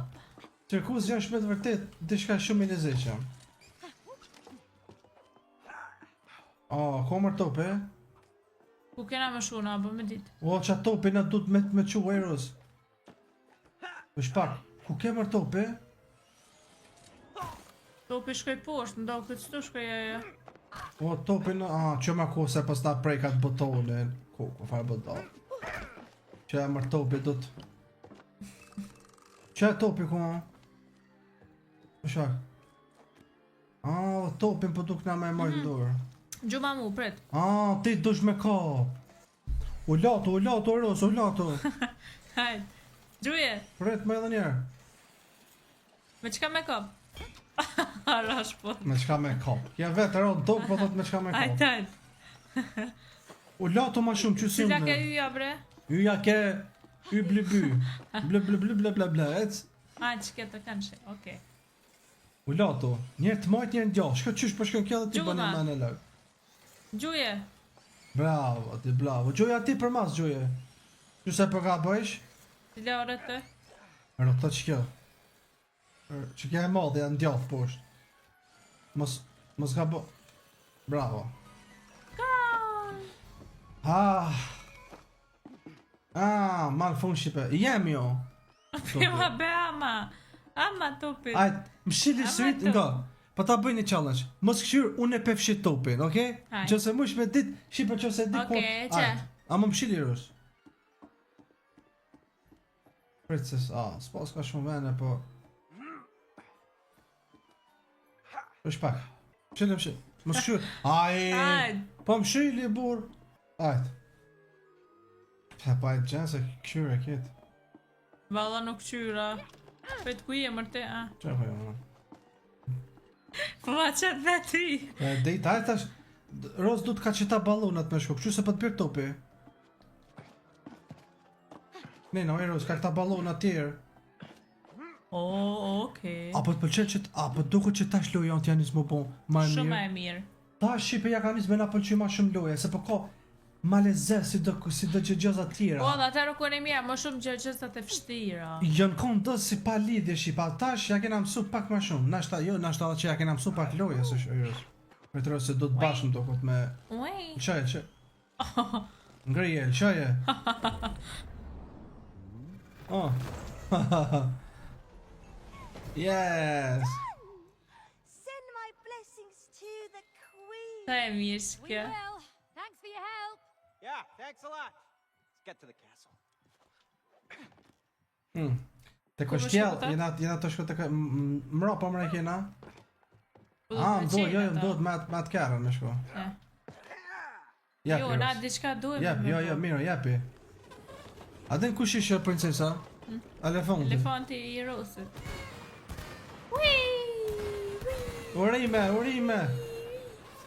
Cirkusë janë shmet vërtet, diçka shumë i lezetshëm. Komër tope, Ku kena më shku në abo me dit. qa tope na du të me qu Eros. Është pak, ku kemër tope? Topi shkoj poshtë, ndohë këtë qëtu shkoj ajo. Tope në, që ma ku se pas ta prejkat botonin. Ku farë boton. Që e mër tope du të... Që e topi ku ma? Është pak. Topin po duk na me mërë në dorë. Gjuma mu, pret. Ti dush me kap. U lato, Eros, u lato. Hajde. Gjuje, Pret me edhe njerë. me qka me kop? Arash po. Me qka me kap. Ja vetë, Eros, do po thot me qka me kap. Hajde. U lato ma shumë, që si Cila ke unë. yja bre? Yja ke... Y bly by. Ble, ec. Që ke të kanë shë, okej. U lato. Njerë të majt, njerë në gjallë. Shko qysh për shkën kjo dhe ti Gjuma. bënë në në lëg. Gjuje. Bravo, ti bravo. Gjoja ti për mas, gjoje. Që se për ka bëjsh? Ti le orët të. Rëta që kjo. Që kjo e madhe, janë djath poshtë. Mos ka bë... Bravo. Malfunction. Jem jo. Prima be ama. Ama topit. Ajt, më shili Ama syrit to. nga. Po ta bëj një challenge. Mos këshyr unë e pefshit topin, okay? Hajt. Qëse mush me dit, shipe qëse di ku. Okej, që? Ama më shili rus. Princess, s'pas ka shumë vene, po... Është pak. Shili më shili. Mos këshyr. Ajt. Po më shili, bur. Ajt. Pa e gjenë se këshyr e ketë. Valla nuk qyra. Pet ku je mërte, a? Qa po jo, Po ma qëtë dhe ti. Dejt, ajt tash... Roz du të ka qita balonat me shko, kështu se po të pyrë topi. Ne, no, Roz, ka këta balonat tjerë. Okej. Apo të pëlqen që apo duket që tash loja janë nisë më bon, më mirë. Shumë e mirë. Tash shipe ja kanë nisë me na pëlqej më shumë loja, se po ka ma lezet si do gjëgjoza tjera. Po, dhe atëherë ku e mija, më shumë gjëgjësat e fështira. Janë konë do si pa lidhje shipa, tash ja kena mësu pak më shumë. Nashta jo, nashta që ja kena mësu pak loja, së shërës. Petro se do të bashkëm do këtë me... Uej. Qaje. Ngrije, qaje. Oh. Yes. Send my blessings to the queen. Ta e mirë We shkja. will. Thanks for your help. Yeah, thanks a lot. Let's get to the castle. Te Ku më kështjell, shku këta? jena të shku të mra po mre kena. Po do të Jo, qenë ata. do të me atë kërën me shku. Eh. Jep, Jo, na diçka duhet. Jep, me jo, bo. mirë, jepi. A den kush ishte princesa? Elefanti. Elefanti i rosit.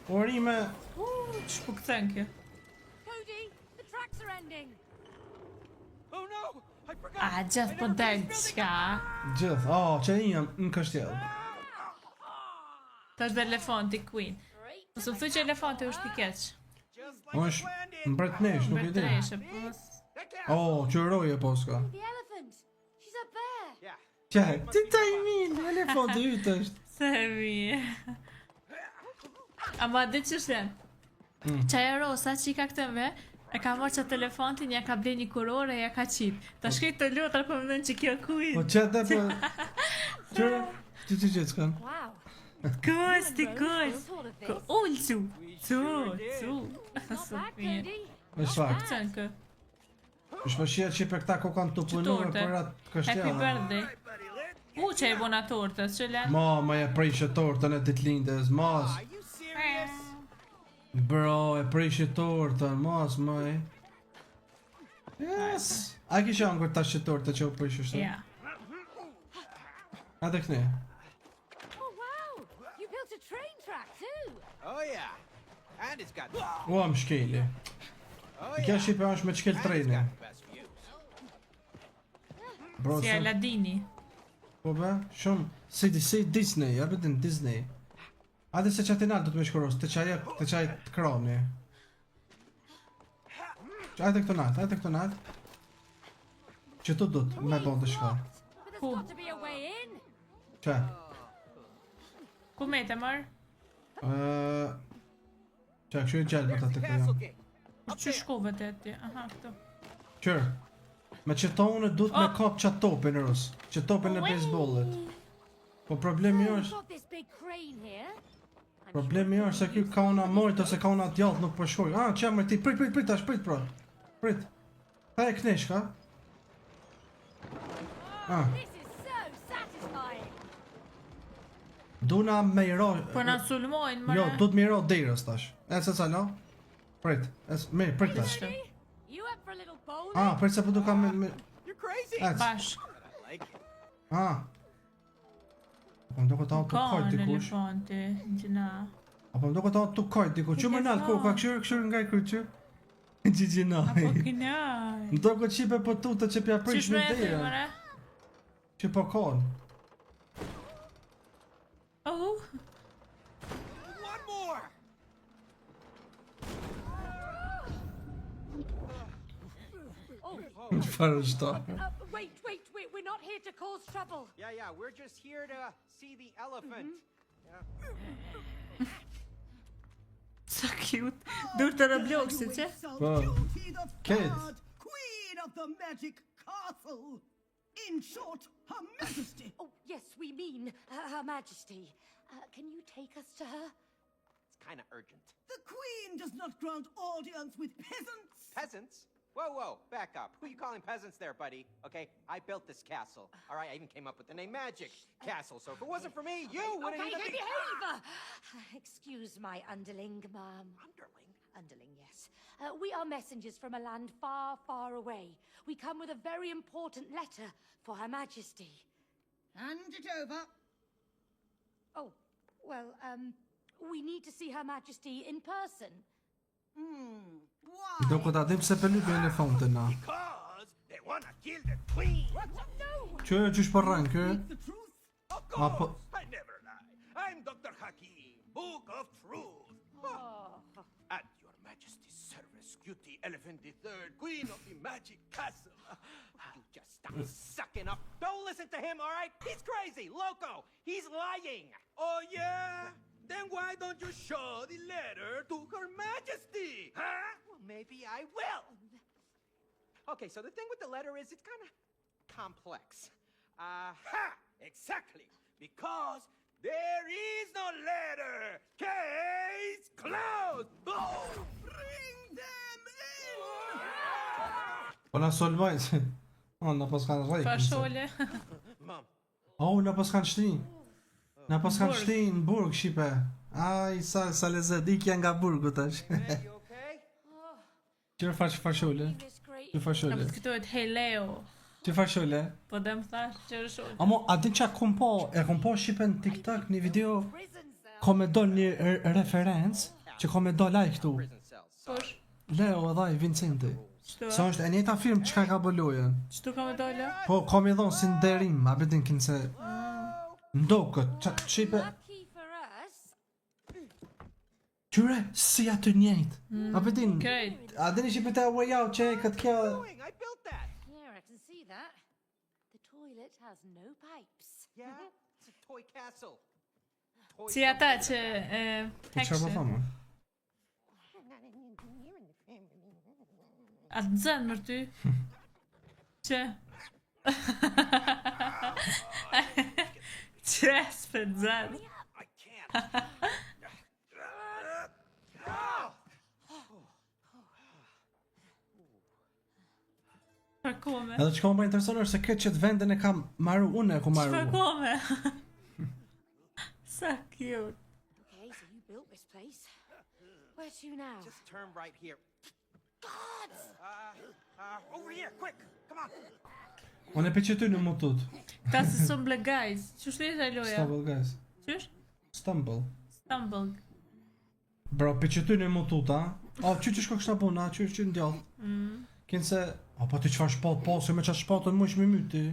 Urime. Shpukëtën kjo. Cody, the tracks are ending. Oh no! I forgot! A, gjithë po del qka. Gjithë, që i jam në kështjell. Ta është dhe elefanti queen. Great. Mos më thuj që elefanti është i keq. Just like Është you planned it! mbretnesh, nuk e di. Mbretreshe, po mos... Që roje po s'ka. The elephant. She's up there. Yeah. Ti ta i min, elefanti ytë është. Se mirë. Ama dhe që shenë? Qaja rosa që i ka këtëve, e ka marrë që telefontin, ja ka ble një kurore, ja ka qitë. Ta shkej të lutar për mëndën që kjo Po queen. qëtë po... Qërë? Ti gjithë s'kan? Wow. Kosti, Rose thought of Ko this. ullë cu. Not bad, Cody. Është fakt. Qënë kë? Është përshia që për këta ko kanë të punuar torte? për atë Happy kështjellë. birthday. Që e bona tortës, që len? Ma e prishë tortën e ditë lindës, mas. Are you serious? Bro, e prishë tortën, mas, maj. Yes. A kisha angur tash që tortë që u prishë shtë? Ja. A të këni. Oh, wow. You built a train track too. Oh yeah. And it's got... Ua më shkeli. Oh Kjo yeah. shqipe është me qkel And it's treni. got the best views. Bro, Si se... Aladini. Po be, shumë... Si Disney, ja bëtin Disney. Ade se që atinal do të me shkuros, të qaj të kroni. Ajde këto nat. Që tu do të me bon të shka. But there's got to be a way in. Që? Ku me të marë? Që, këshu e gjellë për të There's the të castle këjo. gate. Por që shkove të ti? Aha, këto. Qërë, me që tonë du të me Oh. kap qatë topin e rus. Që topin e baseballit. Po problemi We've është... got this big crane here. I'm Problemi është se kjo ka una mojt ose ka una djallë nuk përshkoj. Që jam ti, prit tash, prit pra. Prit. Ta e knesh ka? This is so satisfying. Duna me i ro... Po na sulmojnë, mëre. Jo, du të me i ro derës tash. E se calo? Prit. Prit tash. Ishte. You up for a little bowling? Prit se po du ka me... You're crazy. Ec. Bashk. I like it. Apo më do këta të Ka kajt në dikush. elefanti, gjina. Apo më do këta të kajt dikush. Që më nalë koka, këshur nga i kryqy. Gjigjinaj. Apo kënaj. Më do këtë qipe po tuta që pja prish Qysh me me e thuj, derën. mëre? Që po kanë. Oh, One more. Çfarë është to? Wait, we're not here to cause trouble. Yeah, we're just here to see the elephant. Sa cute. Dur të Robloxit, që? Po. Duty the Kids. third, Queen of the Magic Castle. In short, Her Majesty. Oh, yes, we mean Her Majesty. Can you take us to her? It's kind of urgent. The Queen does not grant audience with peasants. Peasants? Whoa, back up. Who you calling peasants there, buddy? Okay, I built this castle. All right, I even came up with the name Magic Castle. So if it wasn't for me, you wouldn't Okay, even be... behave! Excuse my underling, ma'am. Underling? Underling, yes. We are messengers from a land far, far away. We come with a very important letter for Her Majesty. Hand it over. Oh, well, we need to see Her Majesty in person. Why? Do ku ta dim se për lypë elefantin na. Because they wanna kill the queen. Që qysh po rran kë? The truth. Of Ah, course, I never lie. I'm Dr. Hakim, Book of Truth. At your Majesty's service, Cutie Elephant III, Queen of the Magic Castle. You just stop sucking up. Don't listen to him, all right? He's crazy, loco. He's lying. Oh yeah? Then why don't you show the letter to Her Majesty? Huh? Well, maybe I will. Okay, so the thing with the letter is it's kind of complex. Ha! Exactly. Because there is no letter. Case closed. Oh! Bring them in. Po na solvojnë. Oh, na pas kanë rrejt. Fashole. Mom, Oh, na pas kanë shtin. Na pas kanë shtin në burg shipe. Ai sa lezet ikja nga burgu tash. hey, you okay? Çfarë fashole? This great... Çfarë Në fashole? të këtojt, hey Leo. Çfarë fashole? Po dhe më thash që është shumë. Amo, a din qa kum po? E kum po shipe në TikTok një video Prison cell. ka me dol një referencë që ka me dol ai këtu. Prison cells. Posh, Leo edhe ai Vincenti. qëtu Se është e njëjta film çka ka bëlojen. Qëtu ka me dole? Po ka me dhon si nderim, a bedin kin se ndokët, shipe Lucky for us. Qyre, si atë njëjt. A bedin, Krejt. a dini shipe te way out që e këtë kjo. Doing? I built that. Yeah, I can see that. The toilet has no pipes. Yeah, it's a toy castle. Toy Si ata që Po çfarë po hekshin. thamë? A të zënë mërë ty? Që? Që s'pe të zënë? I can't. Për kome? Edhe çka më intereson është se këtë që të vendin e kam marru unë e ku Për marru. kome? Sa cute. Okay, so you built this place. Where to now? Just turn right here. God! Over here, quick. Come on. Unë e pe që ty në mutut. Ta se son ble guys. Qështë ishte e loja? Stumble guys. Qështë? Stumble. Stumble. Bro, pe që ty në mutut, a? O, që shko kështa puna, që në djallë. Kinë se, o, po ti qëfar shpat, po, se me qa shpatën mu ishme myti.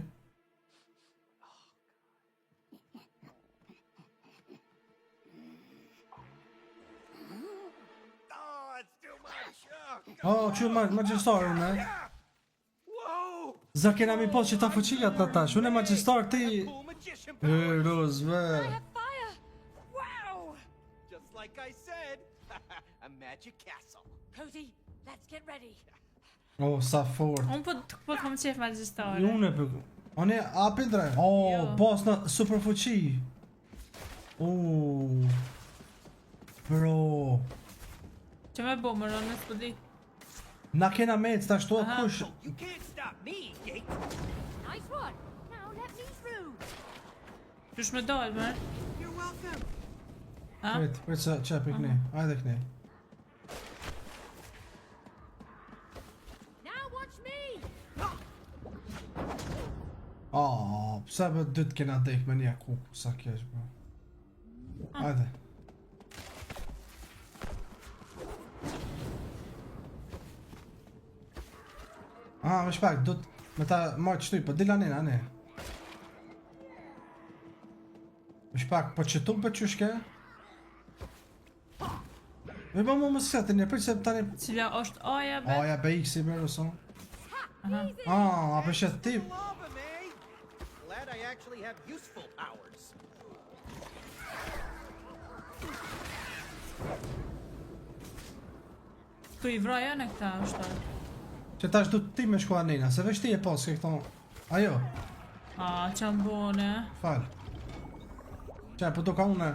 Oh, it's too much. O, që magjistarë, ne? Whoa! Za kena mi pas që ta fuqijat në tash, unë e magjistarë ti. Cool magician E, power. rozve. I have fire! Wow! Just like I said, a magic castle. Cody, let's get ready. O, sa fort. Unë po kam qef magjistare. Unë e për... Unë e apin dre. O, Jo. pas në super fuqi. O, bro. Që me bo më rënë në s'pëdi. Na kena mec, ta shtu Aha. kush. You can't stop me, Gate. Nice one. Now let me through. Qysh me dalë, më? You're welcome. Ha? Wait, sa çap këne. Hajde këne. Now watch me. Pse be dy të kena dek me një kuk, sa keq bro. Hajde. Më shpak, do të me ta marrë qëtuj, po dila nena, ne. Më shpak, po qëtu për qyshke? Me ba mu më sëtë, një për që tani... Cila është aja be? Aja be X i mërë, so. A përshet tip. Lava, May. Glad I actually have useful powers. Tu I vraja në këta është. Që tash du ti me shku Anina, se veç ti e pas ke këto. Ajo, Që më bone. fal. Që po do ka une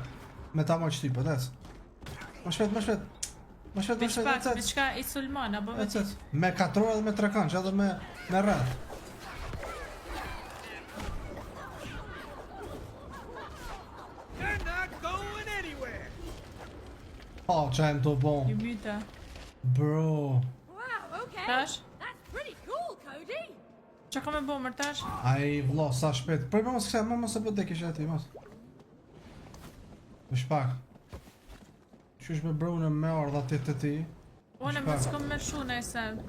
me ta moq ti, po des. Më shpet, më shpet. Më shpet, më Bish shpet, pak, ecet. diçka I sulman, apo me Ecet. Me katror edhe me trekanç, edhe me rreth. You're not going anywhere. Oh, që e më të bon. I myta. Bro. Wow, okay. Tash? That's pretty cool, Cody. Që ka me bo mërë tash? Ai vlo, sa shpet. Prej mos kësa, mos e pëtë kisha ti, mos. Më shpak. Qysh me brune me ardha ti të ti. Unë më s'kom me shu në sen.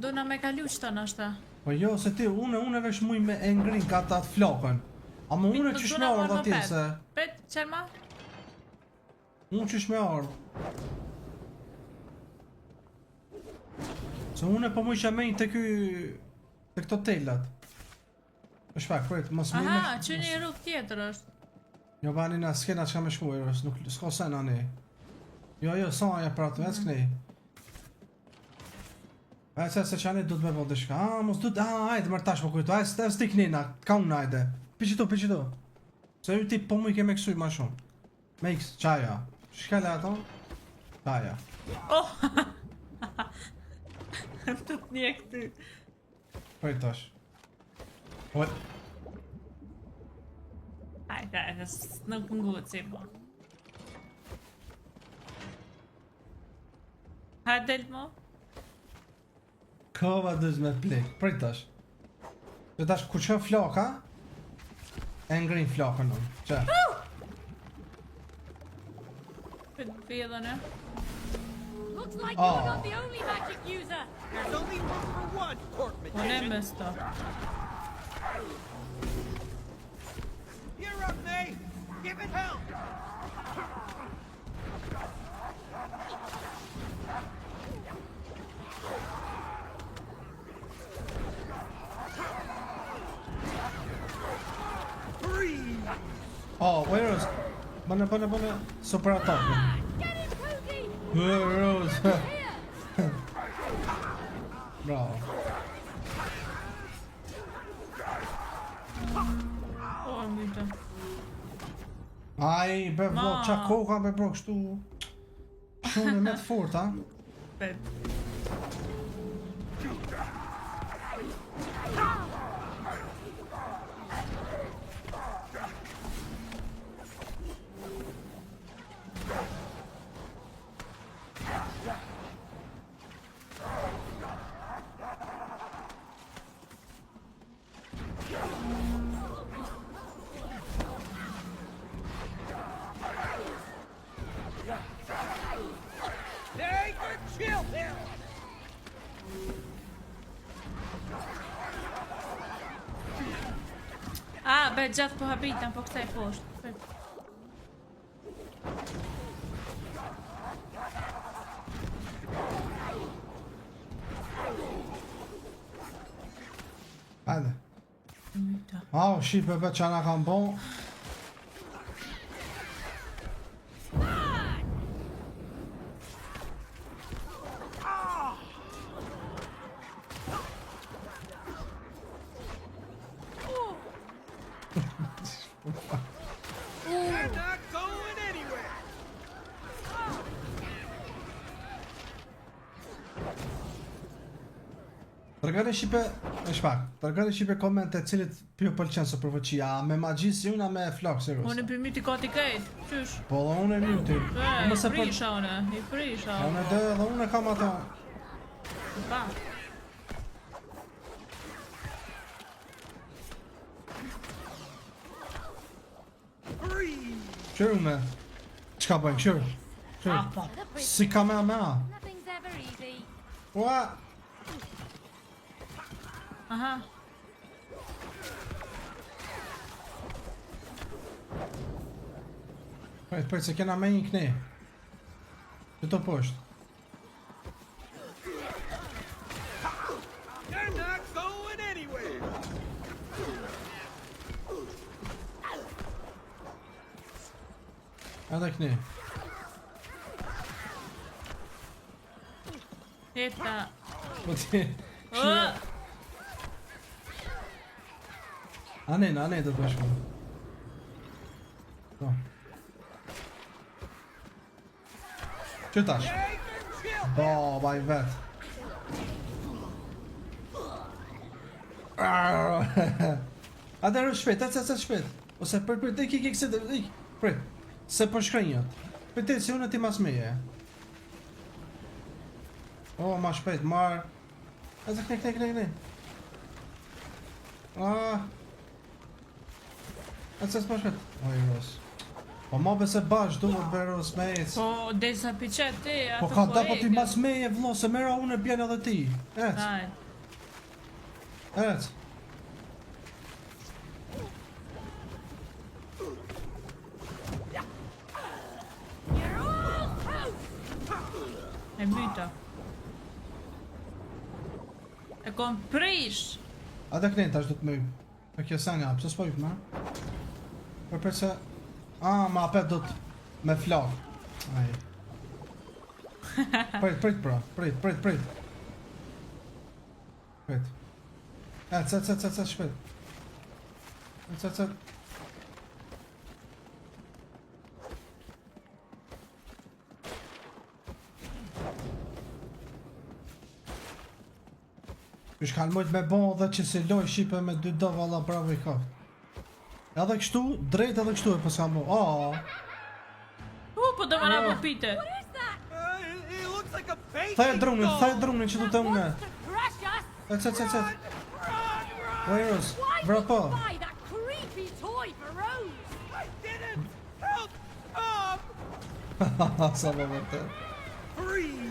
Do na me kalu qëta në ashta. Po jo, se ti, une vesh muj me e ngrin ka ta të flokën. Ama une qysh me ardha ti, se... Pet, qërma? Unë qysh me ardh. Se une po muj që menj të ky... të këto telat. Më shpak, prejt, mos muj me... Aha, që një rrug tjetër është. Jo bani na s'kena që ka me shku, Eros, nuk s'ko sen ani. Jo, sa aja pra të vec kënej. E se që ani du të me po të shka. Mos du të, ajde mërë tash po kujtu, ajde s'ti kënina, ka unë ajde. Piqitu. Se ju ti po mu I ke me kësuj ma shumë. Me X, qaja. Shkele ato? Qaja. Oh! Të të një këty. Prej tash. Oj. Ajde, nuk ngut si po. Ha del mo? Kova dëz me plek, prej tash. Që tash ku qën floka, e ngrin flokën unë. Që? Për të pjedhën e? Looks like Oh. you're not the only magic user. There's only room for one, court Unë e magician. me sto. You're up, May. Give it hell. Oh, Eros. Bënë, super attack. Get him, Cody. Eros. Here. Bravo. O, myta. Ai, be vlo, Ma. qa koka be bro, kështu... Shumë me të fort, ha? Pet. Hey, chill here. Be gjatë po habitan, po këta e poshtë. Pet. Hajde. Myta. Au, shipe be qa na kam bon. You're not going anywhere. Tërgani shipe, e shpak, tërgani shipe komente cilit pjo pëlqen së përvëqia, a me magji si una me flok, si Unë Rosa. për myti kati kejt. Qysh? Po dhe unë e mjyti. I Unë se për... frisha une, I frisha. Unë e dhe dhe unë e kam ato. Pa. Qërë me? Qka bëjmë, qërë? Qërë? Ah, po. Si ka me a? Nothing's ever easy. Ua! Aha. Pojtë, se kena me një këne. Që të poshtë. Edhe këni. Eta. Po ti. Oh! Anë do të bashkë. Po. Që tash? Bo, baj vet. Atëherë shpejt, atë shpejt. Ose prit, ik se ik. Prit. Se po shkrenjat. Prit se unë ti mas meje. Oh, ma shpejt, marr. Atë knek. Ah. Atë s'po shpejt. Oj, Ros. Po ma bese bash duhet Veros me ec. Po desa piqet ti, ato Po ka da po ti mas meje vëllo se mera unë bjen edhe ti. Ec. Hajde. Ec. E myta. E kom prish. Ata kënen tash do të më. Po kjo sa nga, pse s'po jep më? Po përse ma apet do të me flak. Ai. Prit pra, prit. Prit. Ec, shpejt. Ec. Kësh kanë mojt me bon dhe që si loj shipe me 2 do valla bravo i ka. Edhe kështu, drejt edhe kështu e po s'kam bo. Po do më rapo pite. He looks like a bacon Thaj drunin që du të une. Ec. Where's? Vrapo. Buy that creepy toy for Rose. I didn't! Help! Tom! Sa më vërte. Freeze!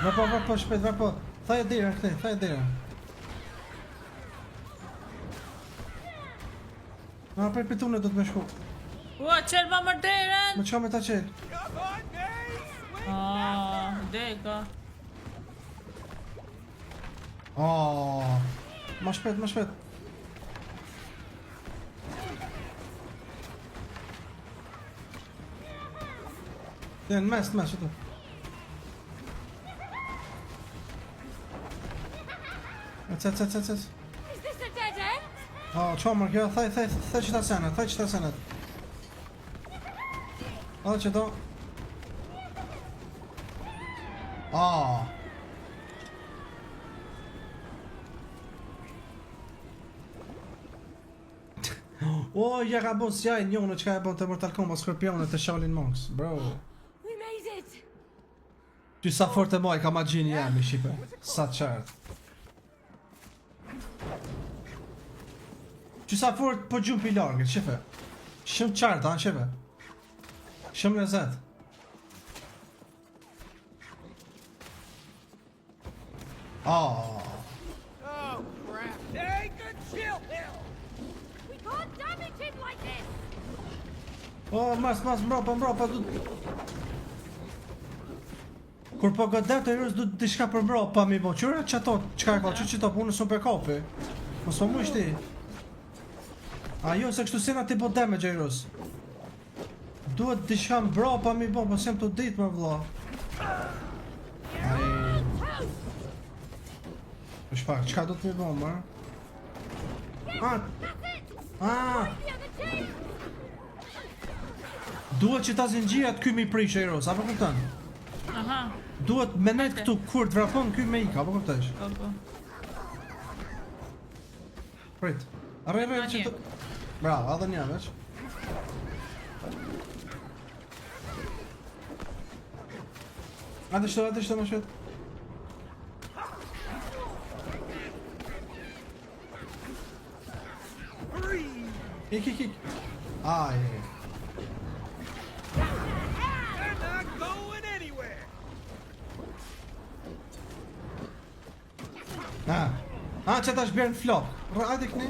Vrapo, shpejt, vrapo. Thaj e dira, këtej, thaj e dira. Prej pitune do të me shku. Ua, qel ma mërderen. Me qka me ta qel? Come on, Mace! Deka. Ma shpejt. Në mes, që tu. Ec. Is this a dead end? Qomër kjo, thaj që ta senet, Edhe që do. Ja ka bon s'jaj njone që ka e bon të Mortal Kombat Skorpionet të Shaolin Monks, bro. We made it. Ty sa fort e moj ka ma gjini jam i shipe, sa qartë. Ty sa fort po gjumë pi largët, shipe. Shumë qartë, shipe. Shumë lezet. Oh, crap! Hey, good chill, Hill! We can't damage him like this. Mas, mbrapa, du... Kur po godet e rrës du diçka për mbrapa mi bo, qëra që ato, qka e ka, që to, unë sun për kapi. Mos po mu ishti. Jo, se kështu sena ti po damage e rrës. Duhet diçka mbrapa mi bo, po sem të ditë më vla. Shpak, qka do të mi bo, mërë? Duhet që ta zingjia të ky me i prish e rrës, apo këpëtën? Aha. Duhet me nejt këtu kur të vrapon ky me ika, apo këpëtesh? Po. Prit. Arre që të... Bravo, edhe një veç. Ate shto më shvet. Ik. Ai. They're not going anywhere! Që ta shbjerë në flop. Hajde këni.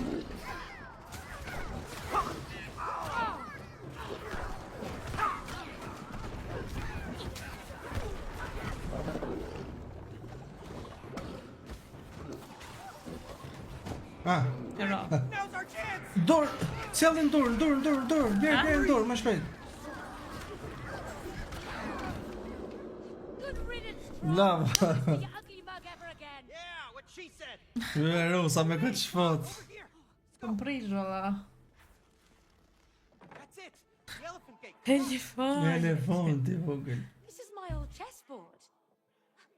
Ah, E ro. Now's our chance! dur, cellin dur, bjerë dur, më shpejt. Good riddance, Love. you ugly mug ever again. Yeah, what she said. Rosa me këtë shfot. Here. Të mprish valla. That's it. The elephant gate. Telefon. Elefanti vogël. This is my old chessboard.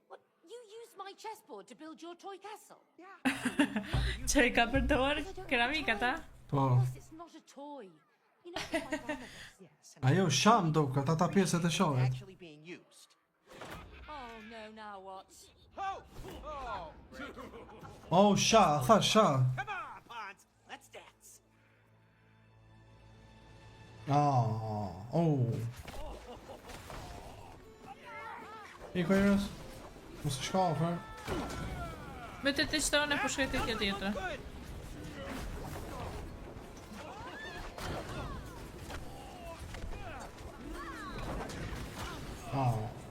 What? You used my chessboard to build your toy castle? Që i ka përdor keramika ta? Po. Of course, it's not a toy. You know, it's my grandmother's. Yes. And Ajo sham duket, ata pjesët e shahet. actually being used. Oh no, now what? Oh! Oh! Great. Oh, sha, tha sha. Come on, Pawns, let's dance. Oh. Iko Iris. Mos e shkafer. Me të të qëtone po shkajtë kjo tjetër. Good.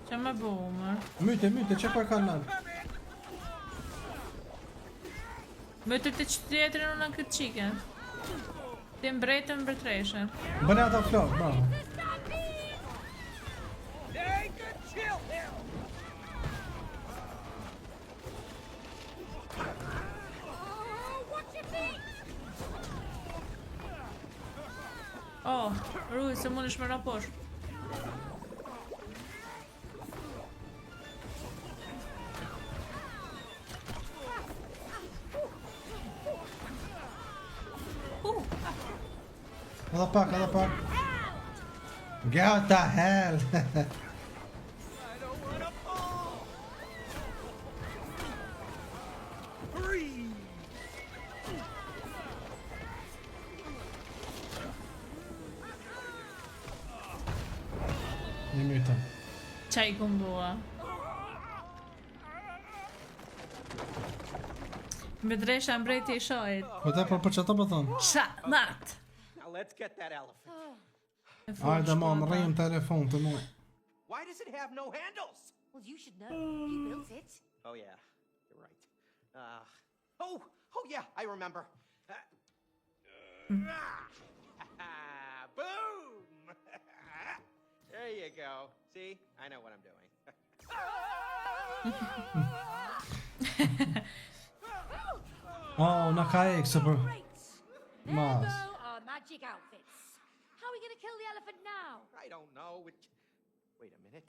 Që më bu, mër. Myte, që po e kanë nën? Me të të qëtë tjetërin unë në këtë qike. Ti mbretën mbretreshe. Bëne ata flok, bravo. Hey, good chill here. Oh, Rui, se mund është më raposh. Edhe pak. Get the hell. I don't wanna fall. Hurry. Një myte. Qa i kum bua. Mbretresha mbreti I shojit. Po te për çato po thon. Qa, mat. Now let's get that elephant. Hajde mam, rrim telefon të mu. Why does it have no handles? Well, you should know. You built it. Oh yeah, you're right. Oh yeah, I remember. Boom! There you go. See, I know what I'm doing. Oh, na ka ekse për. Great. There Mas. go our magic outfits. How are we going to kill the elephant now? I don't know. Wait a minute.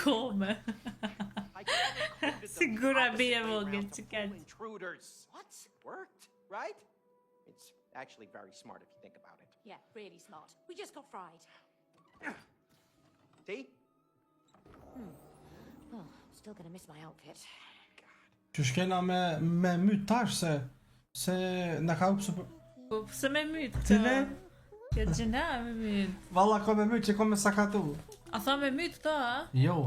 Come. I recorded the Sigura opposite bie way vogël around to që ka. fool intruders. What? Worked, right? It's actually very smart if you think about it. Yeah, really smart. We just got fried. See? Oh, still going to miss my outfit. Që shkena me myt tash se na ka upsu për... Po, pse me myt? Cile? Kjo gjëna me myt. Valla ka me myt që ka me sakatu. A tha me myt këto, a? Jo.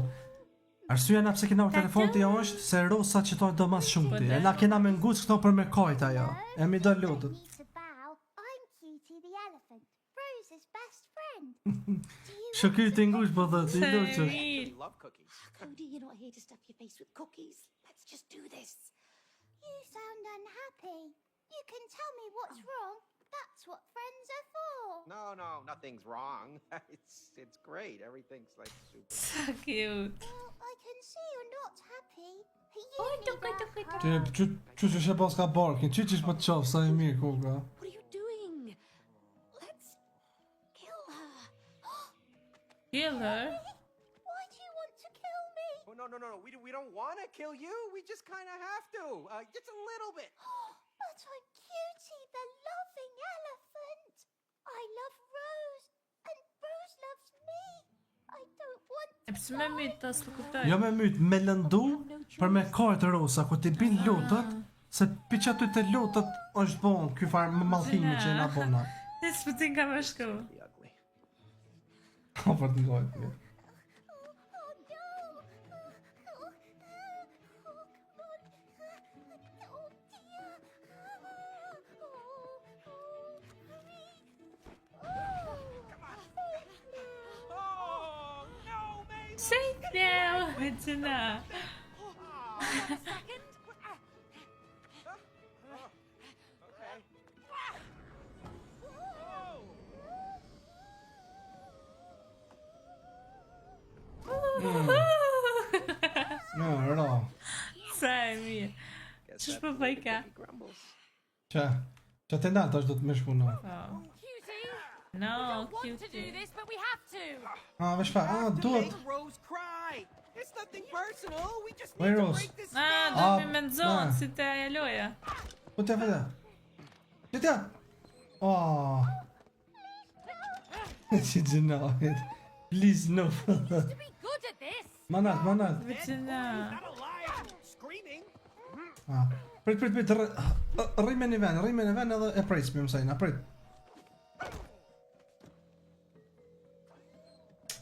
Arsyeja na pse kena telefonti jo është se Rosa qitoj do mas shumë ti. Po, E na kena me nguc këto për me kajt ajo. E mi do lutët. Meet the bow. I'm Cutie the elephant, Rose's best friend. Shokyti nguç po thot, i Se luçesh. We mirë. love cookies. Cody, you're not here to stuff your face with cookies. Let's just do this. You sound unhappy. You can tell me what's wrong. That's what friends are for. No, nothing's wrong. It's great. Everything's like super. So cute. Well, I can see you're not happy. Oh, You need look. Ti çu që pas ka barkin, çu që po të çof sa e mirë koka. What are you doing? Let's kill her. Kill her. Why do you want to kill me? Oh no! We don't want to kill you. We just kind of have to. Just a little bit. But I'm Cutie the loving elephant. I love Rose, and Rose loves me. I don't want E pse me myt tas nuk kuptoj. Jo me myt, me lëndu për me kajt Rosa, ku ti bin lutët, se piq aty të lutët është bon ky far mallkimi që na bona. Ne s'putin ka më shku. Be ugly. Po për të gojt. Oh no! Oh, come on! Oh dear! Oh, no, Mabel! Say no. Gjëna. Second. No, ro. Sa e mirë. Ç'është po bëj ka? Qa të ndatë është do të më shpunë. Po. Cutie! No, Want to do cutie. this, but we have to! Vesh pa, duhet. Make Rose cry. It's nothing personal. We just Wait, need to Rose. break this Do Ah, me menxon na. si te ajo loja. Po të vëda. Qëtja? Oh. Që gjënohet. Please, no. To be good at this! Manat. Veçina. Not alive. Screaming. Prit. Rime në ven edhe e prit, më mësajna, prit.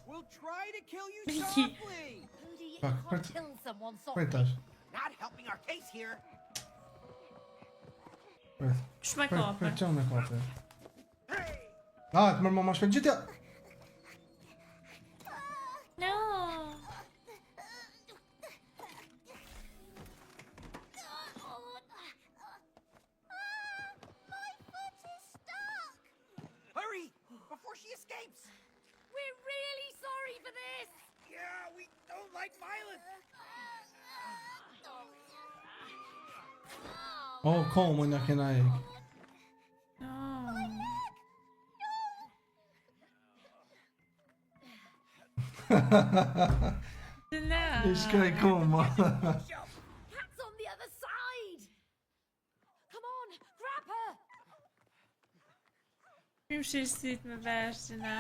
We'll try to kill you Mickey. softly. Moody, you Fuck, can't prit. kill someone Prit softly. tash. Not helping our case here. Prit. Shme kape. Prit qënë me kape. Të mërë ma shpel gjithja. No. My foot is stuck. Hurry before she escapes. We're really sorry for this! Yeah, we don't like violence. Komo në kena e. No. Veçina. Ishka i komo. Cat's on the other side! Come on, grab her! Më shirësit me veshtina.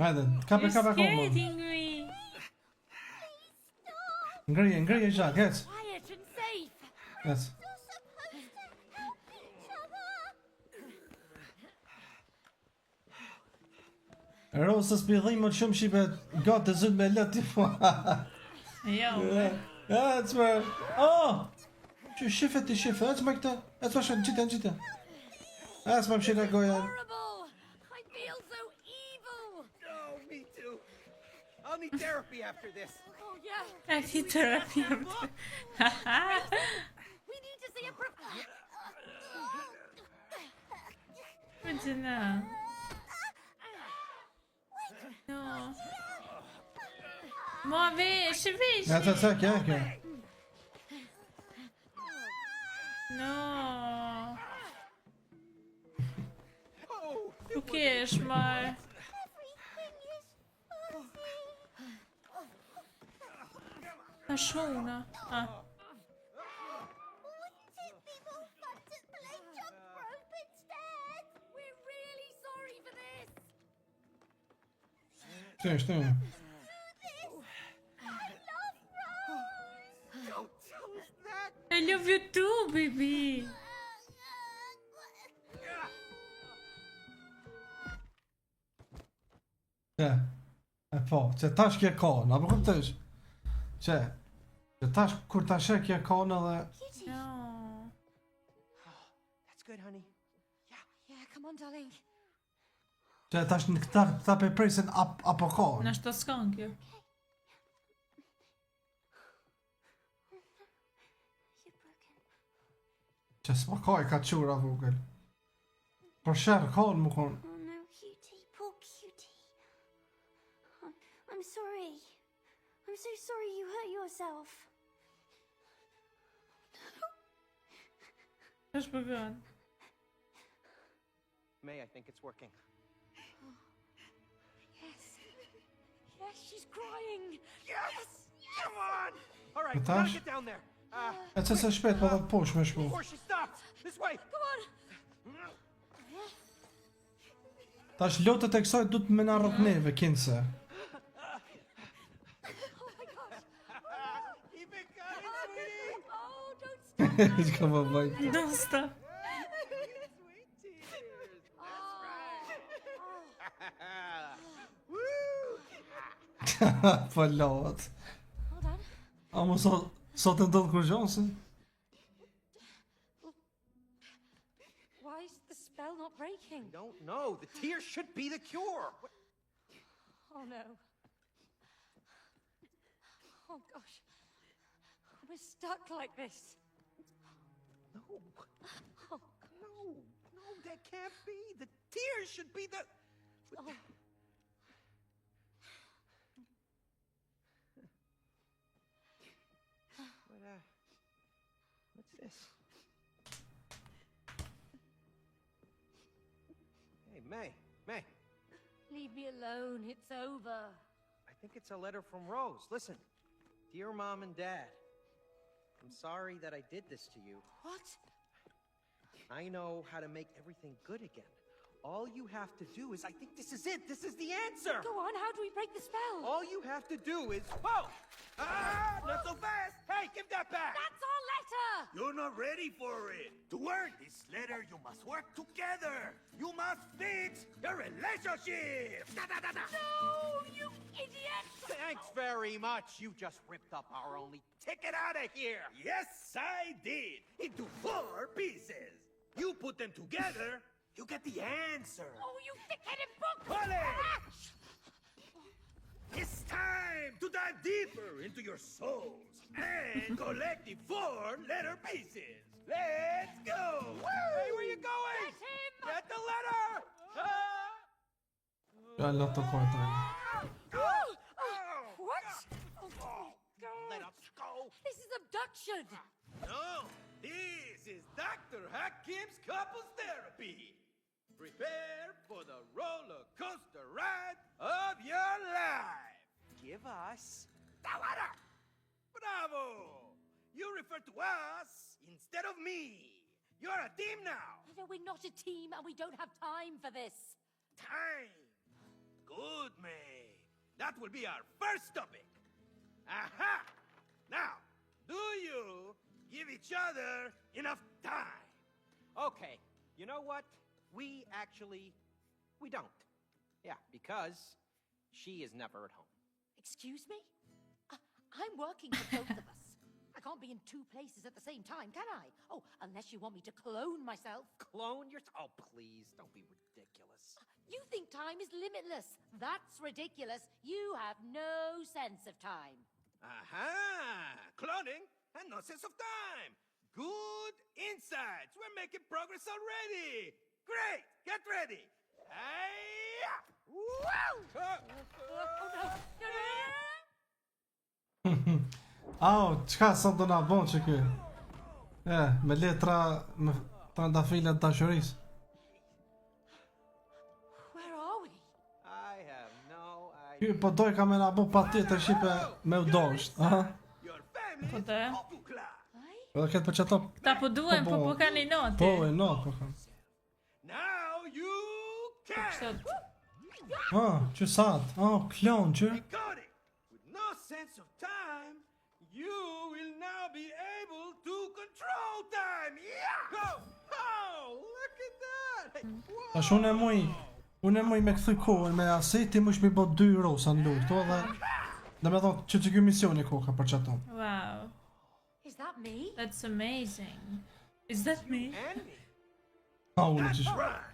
Hajde, kape You're komo. scaring me. Ngrije gjak, hec. Quiet and safe! Hec. You're supposed to help each other. Rosës për dhimë të shumë shipe gatë të zëtë me lëtë të po. Jo. Hec me. Që shife, hec me këta. Hec me shumë, gjithë. Hec me më shire goja. Horrible! I feel so evil! Oh, me too. I'll need therapy after this. Oh, yeah. E ti terapia. We need to see a Veçina. No. Ma vesh. Kja. No. Oh, Ku kesh, mar? Ta shona. Wouldn't it be more fun to play jump rope instead? We're really sorry for this! Shtë. don't tell us that. I love you too, baby. Po, që tash kje ka, na për këpëtësh. Që tash, kur tash e kje ka në dhe... No. That's good, honey. Yeah, come on, darling. Që tash në këta pe presin apo ka. Na shto s'kan kjo. You're broken. Që s'ma ka i ka qura vogël. Por shërë ka në më konë. Oh no, Cutie, poor Cutie. I'm sorry. I'm so sorry you hurt yourself. Tash përgën. May, I think it's working. Yes. Yes, she's crying. Yes! Come on! All right, we Natasha? gotta get down there. E që se shpet, po dhe të posh me shku. Before she stops. This way. Come on. Tash lotët e kësaj du të me na rrët neve, kinse. Keep it coming, sweetie. Oh, don't stop. Që ka më bëj. Don't stop. Sweet tears. Woo! Po lot. Hold on. A mu sot e ndodhë kur gjonësën? Why is the spell not breaking? Don't know. The tears should be the cure. Oh no. Oh gosh. We're stuck like this. No. No, that can't be. The tears should be the... Oh. this? Hey, May. Leave me alone. It's over. I think it's a letter from Rose. Listen. Dear Mom and Dad, I'm sorry that I did this to you. What? I know how to make everything good again. All you have to do is, I think this is it. This is the answer. Go on, how do we break the spell? All you have to do is, whoa! Ah, not so fast! Hey, give that back! That's our letter! You're not ready for it. To earn this letter, you must work together. You must fix your relationship. No, you idiot! Thanks very much. You just ripped up our only ticket out of here. Yes, I did. Into 4 pieces. You put them together, you get the answer. Oh, you thick-headed book! Polly! It's time to dive deeper into your souls and collect the 4 letter pieces. Let's go! Hey, where you going? Get him! Get the letter! Ah! Jag har lätt att korta. What? Oh, Let God. us go. This is abduction! No, this is Dr. Hakim's couples therapy. Prepare for the roller coaster ride of your life. Give us The letter! Bravo! You refer to us instead of me. You're a team now. No, we're not a team and we don't have time for this. Time. Good, May. That will be our first topic. Aha! Now, do you give each other enough time? Okay, you know what? We don't. Yeah, because she is never at home. Excuse me? I'm working for both of us. I can't be in 2 places at the same time, can I? Oh, unless you want me to clone myself. Clone yourself? Oh, please, don't be ridiculous. You think time is limitless. That's ridiculous. You have no sense of time. Aha! Cloning and no sense of time. Good insights. We're making progress already. Great. Get ready. Hey! Woo! Oh, no. No, no, no, no. Çka sa do na bën që ky? Me letra me trandafila të dashurisë. Where are we? I have no Ky idea. po doj ka me na bë patjetër shipe me u dosht. Aha. Your family Po të? Okukla. Edhe këtë për çatop. Ta po duhem, po kanë i noti. Po, e no, po kam. Now you can. Kështu. Që sat? Klon që? Got it. With no sense of time, you will now be able to control time. Yeah! Go! Oh, look at that! Hey, whoa! Tash unë e muj me këthy kohën me aseti mush mi bë 2 rosa në lojë këto dhe dhe me thonë që ky misioni koka për çaton. Wow, Is that me? that's amazing. Is that me? And me. Unë That's që right.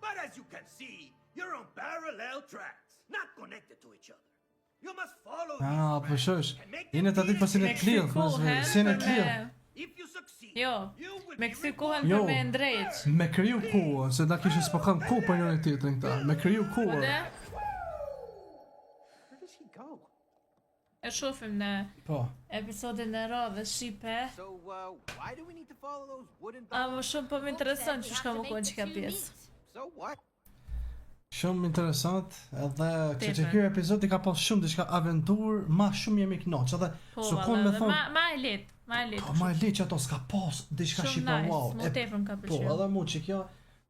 But as you can see, you're on parallel tracks, not connected to each other. You must follow these po tracks shosh. and make Jeni the të ditë si në Me klill, këthy kohën si në për klill. me... If you succeed, Jo, you will me be këthy rewarded. kohën Jo. për me ndrejt. Me kriju kohën, se na kishin s'po kohë për njëri tjetrin këta. Me kriju Po kohën. dhe, Where does he go? e shofim në Po. episodin e radhës shqipe. So, why do we need to follow those wooden A më shumë po më intereson që shka më konë që ka pjesë. So what? Shumë interesant, edhe kështu që Tepër. ky episod i ka pas shumë diçka aventurë, ma shumë jemi kënaqë, edhe Po, sukon me valla, thonë, ma e letë, ma e letë. po ma e le që ato s'ka pas diçka Shumë shipe nice, wow. më tepër më ka Po, pëlqyer. edhe mu që kjo,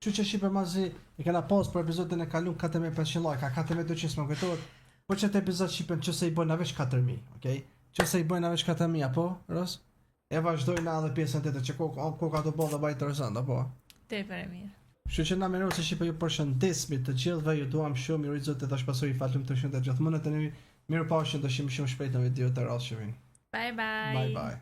që shipe mazi i kena pas për episodin e kalun 4500 like, 4200 më kujtohet. Po që të epizod shipen që se i bëjnë veç 4000, okay? Që se i bëjnë veç 4000 apo, Ros? E vazhdojnë edhe pjesën tjetër që koka do bëhet më interesant apo? Tepër e mirë. Kështu që na mirë se shipe ju përshëndesmi të gjithëve, ju duam shumë, ju rizot e tash pasoj i falem të shumë të gjithmonë, të mirë pashën të shumë shpejt në video të radhë që vinë. Bye bye. Bye bye.